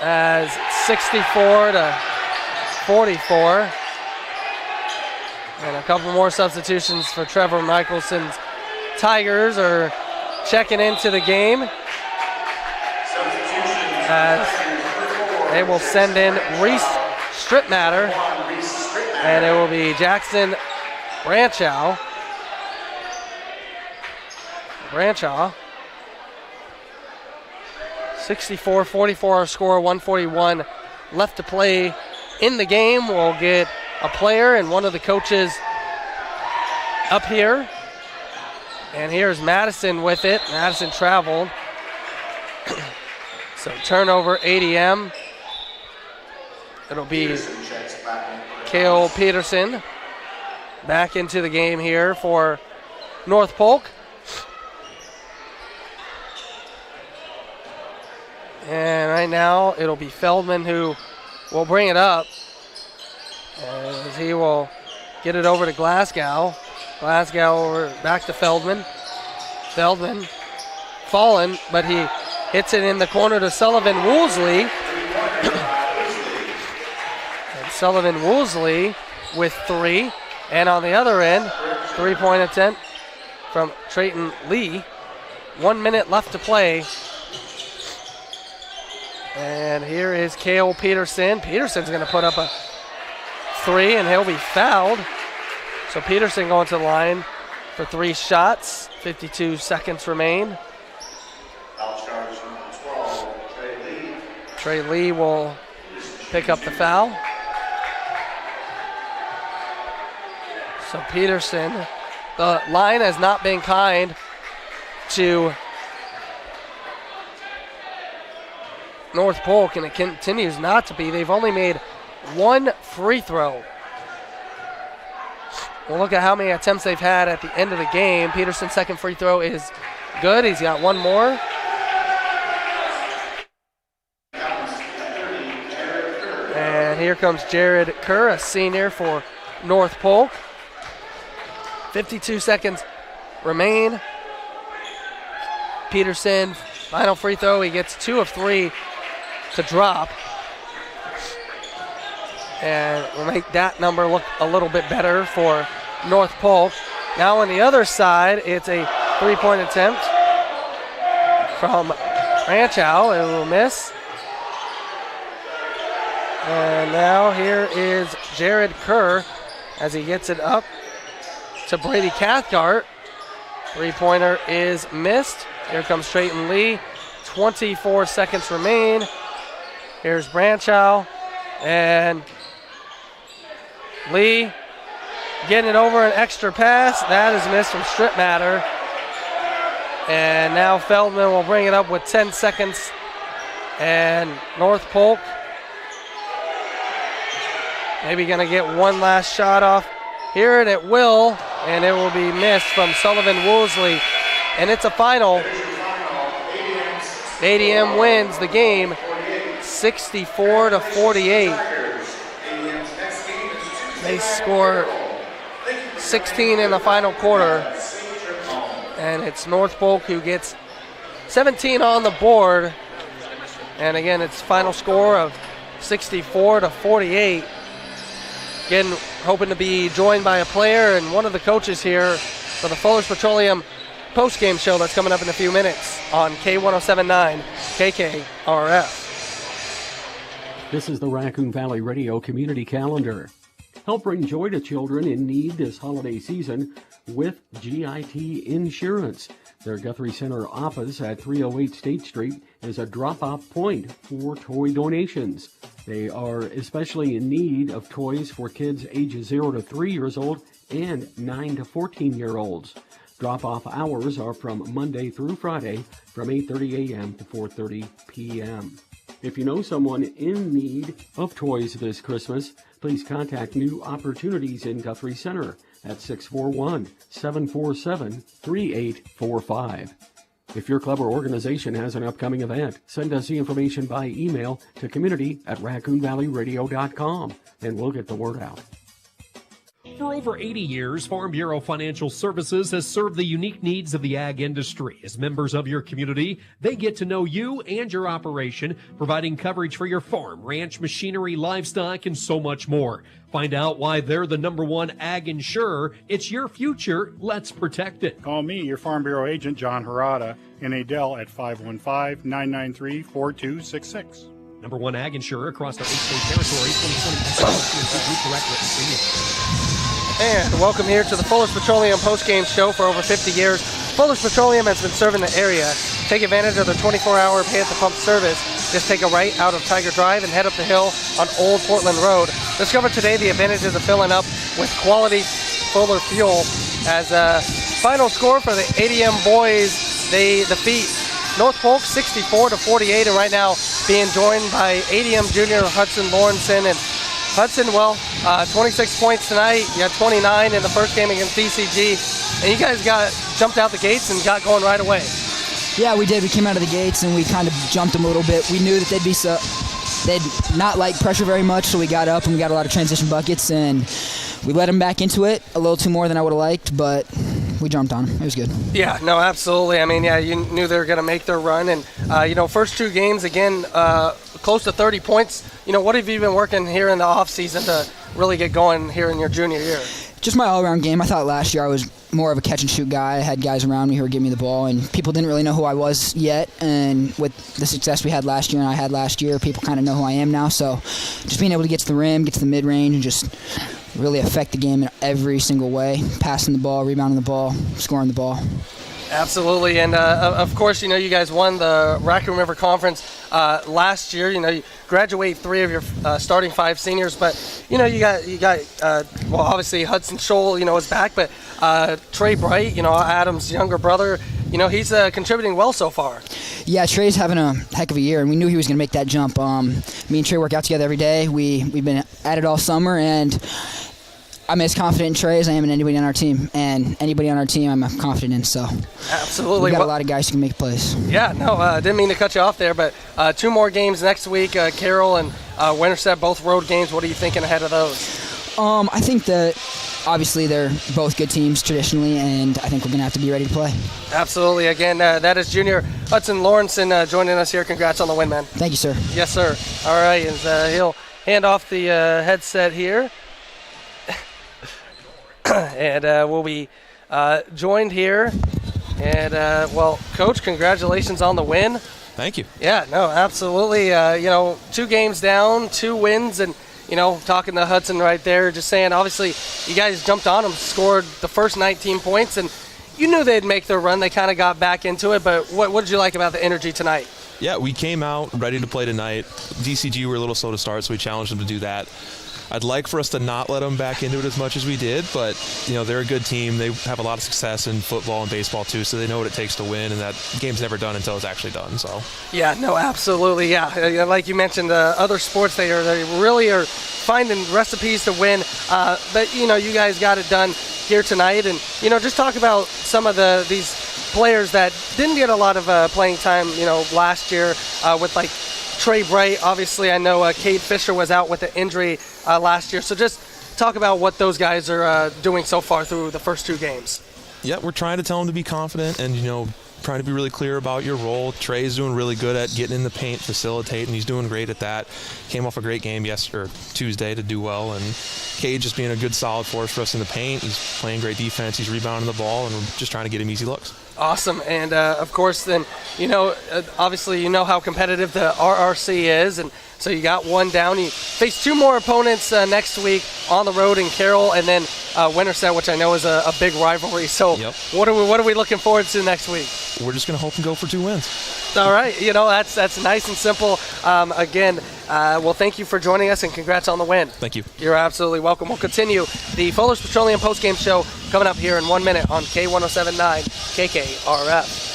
As 64-44. And a couple more substitutions for Trevor Michelson's Tigers are checking into the game. As they will send in Reese Stripmatter. And it will be Jackson Branchaw. 64-44 our score, 141 left to play in the game. We'll get a player and one of the coaches up here. And here's Madison with it. Madison traveled. So turnover, ADM. It'll be Cale Peterson back into the game here for North Polk. And right now it'll be Feldman who will bring it up as he will get it over to Glasgow. Glasgow over back to Feldman. Feldman fallen, but he hits it in the corner to Sullivan Woolsey. And Sullivan Woolsey with 3. And on the other end, 3-point attempt from Trayton Lee. 1 minute left to play. And here is Cale Peterson. Peterson's going to put up a 3, and he'll be fouled. So Peterson going to the line for 3 shots. 52 seconds remain. Trey Lee will pick up the foul. So Peterson, the line has not been kind to North Polk, and it continues not to be. They've only made 1 free throw. We'll look at how many attempts they've had at the end of the game. Peterson's second free throw is good. He's got 1 more. And here comes Jared Kerr, a senior for North Polk. 52 seconds remain. Peterson, final free throw. He gets 2 of 3 to drop. And we'll make that number look a little bit better for North Polk. Now on the other side, it's a 3-point attempt from Ranchow. It will miss. And now here is Jared Kerr as he gets it up to Brady Cathcart. 3-pointer is missed. Here comes Trayton Lee. 24 seconds remain. Here's Branchow. And Lee getting it over an extra pass. That is missed from Strip Matter. And now Feldman will bring it up with 10 seconds. And North Polk maybe going to get one last shot off here, and it will. And it will be missed from Sullivan Woolsey. And it's a final. ADM wins the game 64-48. They score 16 in the final quarter. And it's North Polk who gets 17 on the board. And again, it's final score of 64-48. Again, hoping to be joined by a player and one of the coaches here for the Fuller's Petroleum post-game show that's coming up in a few minutes on K107.9 KKRF. This is the Raccoon Valley Radio Community Calendar. Help bring joy to children in need this holiday season with GIT Insurance. Their Guthrie Center office at 308 State Street is a drop-off point for toy donations. They are especially in need of toys for kids ages 0 to 3 years old and 9 to 14-year-olds. Drop-off hours are from Monday through Friday from 8:30 a.m. to 4:30 p.m. If you know someone in need of toys this Christmas, please contact New Opportunities in Guthrie Center at 641-747-3845. If your club or organization has an upcoming event, send us the information by email to community@RaccoonValleyRadio.com, and we'll get the word out. For over 80 years, Farm Bureau Financial Services has served the unique needs of the ag industry. As members of your community, they get to know you and your operation, providing coverage for your farm, ranch, machinery, livestock, and so much more. Find out why they're the #1 ag insurer. It's your future. Let's protect it. Call me, your Farm Bureau agent, John Harada, in Adel at 515-993-4266. #1 ag insurer across our 8-state territory. 2020 direct written premium. And welcome here to the Fuller's Petroleum post-game show. For over 50 years, Fuller's Petroleum has been serving the area. Take advantage of their 24-hour pay-at-the-pump service. Just take a right out of Tiger Drive and head up the hill on Old Portland Road. Discover today the advantages of filling up with quality Fuller fuel. As a final score for the ADM boys, they defeat North Polk 64-48, and right now being joined by ADM junior Hudson Lawrenson and Hudson, 26 points tonight. You had 29 in the first game against DCG, and you guys jumped out the gates and got going right away. Yeah, we did. We came out of the gates and we kind of jumped them a little bit. We knew that they'd not like pressure very much, so we got up and we got a lot of transition buckets, and we let them back into it a little too more than I would have liked, but we jumped on them. It was good. Yeah, no, absolutely. I mean, you knew they were going to make their run, and first 2 games again, close to 30 points. What have you been working here in the off season to really get going here in your junior year? Just my all-around game. I thought last year I was more of a catch-and-shoot guy. I had guys around me who were giving me the ball, and people didn't really know who I was yet. And with the success we had last year and I had last year, people kind of know who I am now. So just being able to get to the rim, get to the mid-range, and just really affect the game in every single way, passing the ball, rebounding the ball, scoring the ball. Absolutely, and of course, you guys won the Raccoon River Conference last year. You graduate 3 of your starting 5 seniors, but you got obviously Hudson Scholl, is back, but Trey Bright, Adam's younger brother, he's contributing well so far. Yeah, Trey's having a heck of a year, and we knew he was going to make that jump. Me and Trey work out together every day. We've been at it all summer, and I'm as confident in Trey as I am in anybody on our team, and anybody on our team I'm confident in. So absolutely, we've got a lot of guys who can make plays. Yeah, no, didn't mean to cut you off there, but 2 more games next week. Carroll and Winterset, both road games. What are you thinking ahead of those? I think that obviously they're both good teams traditionally, and I think we're going to have to be ready to play. Absolutely. Again, that is junior Hudson Lawrenson joining us here. Congrats on the win, man. Thank you, sir. Yes, sir. All right, and he'll hand off the headset here. And we'll be joined here. And, Coach, congratulations on the win. Thank you. Yeah, no, absolutely. 2 games down, 2 wins, and, talking to Hudson right there, just saying, obviously, you guys jumped on them, scored the first 19 points, and you knew they'd make their run. They kind of got back into it, but what did you like about the energy tonight? Yeah, we came out ready to play tonight. DCG were a little slow to start, so we challenged them to do that. I'd like for us to not let them back into it as much as we did, but they're a good team. They have a lot of success in football and baseball too, so they know what it takes to win, and that game's never done until it's actually done. So yeah, no, absolutely, yeah. Like you mentioned, other sports they really are finding recipes to win, but you guys got it done here tonight, and just talk about some of these players that didn't get a lot of playing time, last year with like Trey Bright. Obviously, I know Cade Fisher was out with an injury last year. So just talk about what those guys are doing so far through the first 2 games. Yeah, we're trying to tell them to be confident and, trying to be really clear about your role. Trey's doing really good at getting in the paint, facilitating. He's doing great at that. Came off a great game Tuesday to do well. And Cade just being a good solid force for us in the paint. He's playing great defense. He's rebounding the ball, and we're just trying to get him easy looks. Awesome. And, of course, then, obviously how competitive the RRC is. And so you got 1 down. You face 2 more opponents next week on the road in Carroll, and then Winterset, which I know is a big rivalry. So what are we looking forward to next week? We're just going to hope and go for 2 wins. All right. That's nice and simple. Again, thank you for joining us, and congrats on the win. Thank you. You're absolutely welcome. We'll continue the Fuller's Petroleum postgame show coming up here in 1 minute on K107.9 KKRF.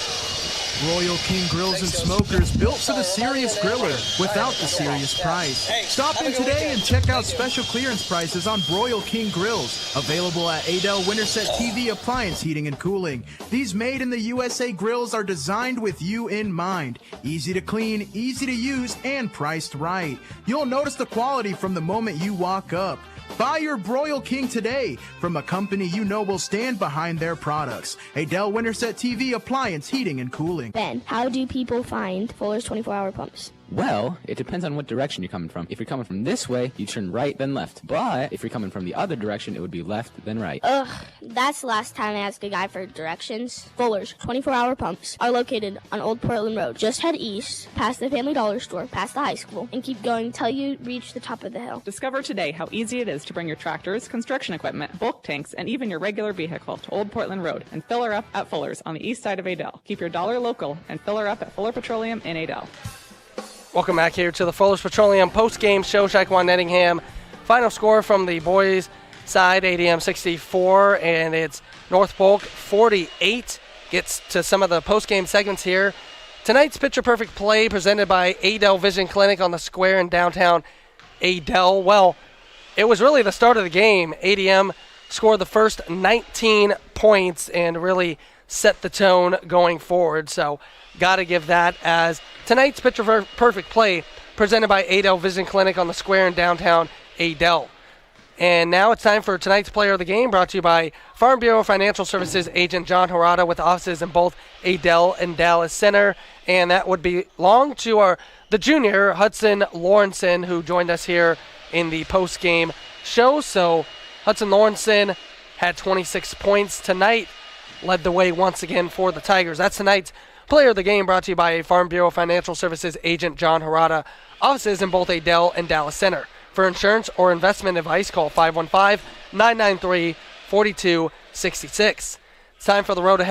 Royal King Grills and Smokers, built for the serious griller without the serious price. Stop in today and check out special clearance prices on Royal King Grills, available at Adel Winterset TV Appliance Heating and Cooling. These made in the USA grills are designed with you in mind. Easy to clean, easy to use, and priced right. You'll notice the quality from the moment you walk up. Buy your Broil King today from a company you know will stand behind their products. Adel Winterset TV Appliance Heating and Cooling. Ben, how do people find Fuller's 24-hour pumps? Well, it depends on what direction you're coming from. If you're coming from this way, you turn right, then left. But if you're coming from the other direction, it would be left, then right. Ugh, that's the last time I asked a guy for directions. Fuller's 24-hour pumps are located on Old Portland Road. Just head east, past the Family Dollar Store, past the high school, and keep going till you reach the top of the hill. Discover today how easy it is to bring your tractors, construction equipment, bulk tanks, and even your regular vehicle to Old Portland Road and fill her up at Fuller's on the east side of Adel. Keep your dollar local and fill her up at Fuller Petroleum in Adel. Welcome back here to the Fuller's Petroleum post-game show. Shaquan Nettingham. Final score from the boys' side, ADM 64, and it's North Polk 48. Gets to some of the post-game segments here. Tonight's Picture Perfect play presented by Adel Vision Clinic on the square in downtown Adel. Well, it was really the start of the game. ADM scored the first 19 points and really set the tone going forward. So got to give that as tonight's Picture Perfect play presented by Adel Vision Clinic on the square in downtown Adel. And now it's time for tonight's player of the game, brought to you by Farm Bureau Financial Services agent John Harada, with offices in both Adel and Dallas Center. And that would belong to the junior, Hudson Lawrenson, who joined us here in the post-game show. So Hudson Lawrenson had 26 points tonight, led the way once again for the Tigers. That's tonight's player of the game, brought to you by Farm Bureau Financial Services agent John Harada, offices in both Adel and Dallas Center. For insurance or investment advice, call 515-993-4266. It's time for the road ahead.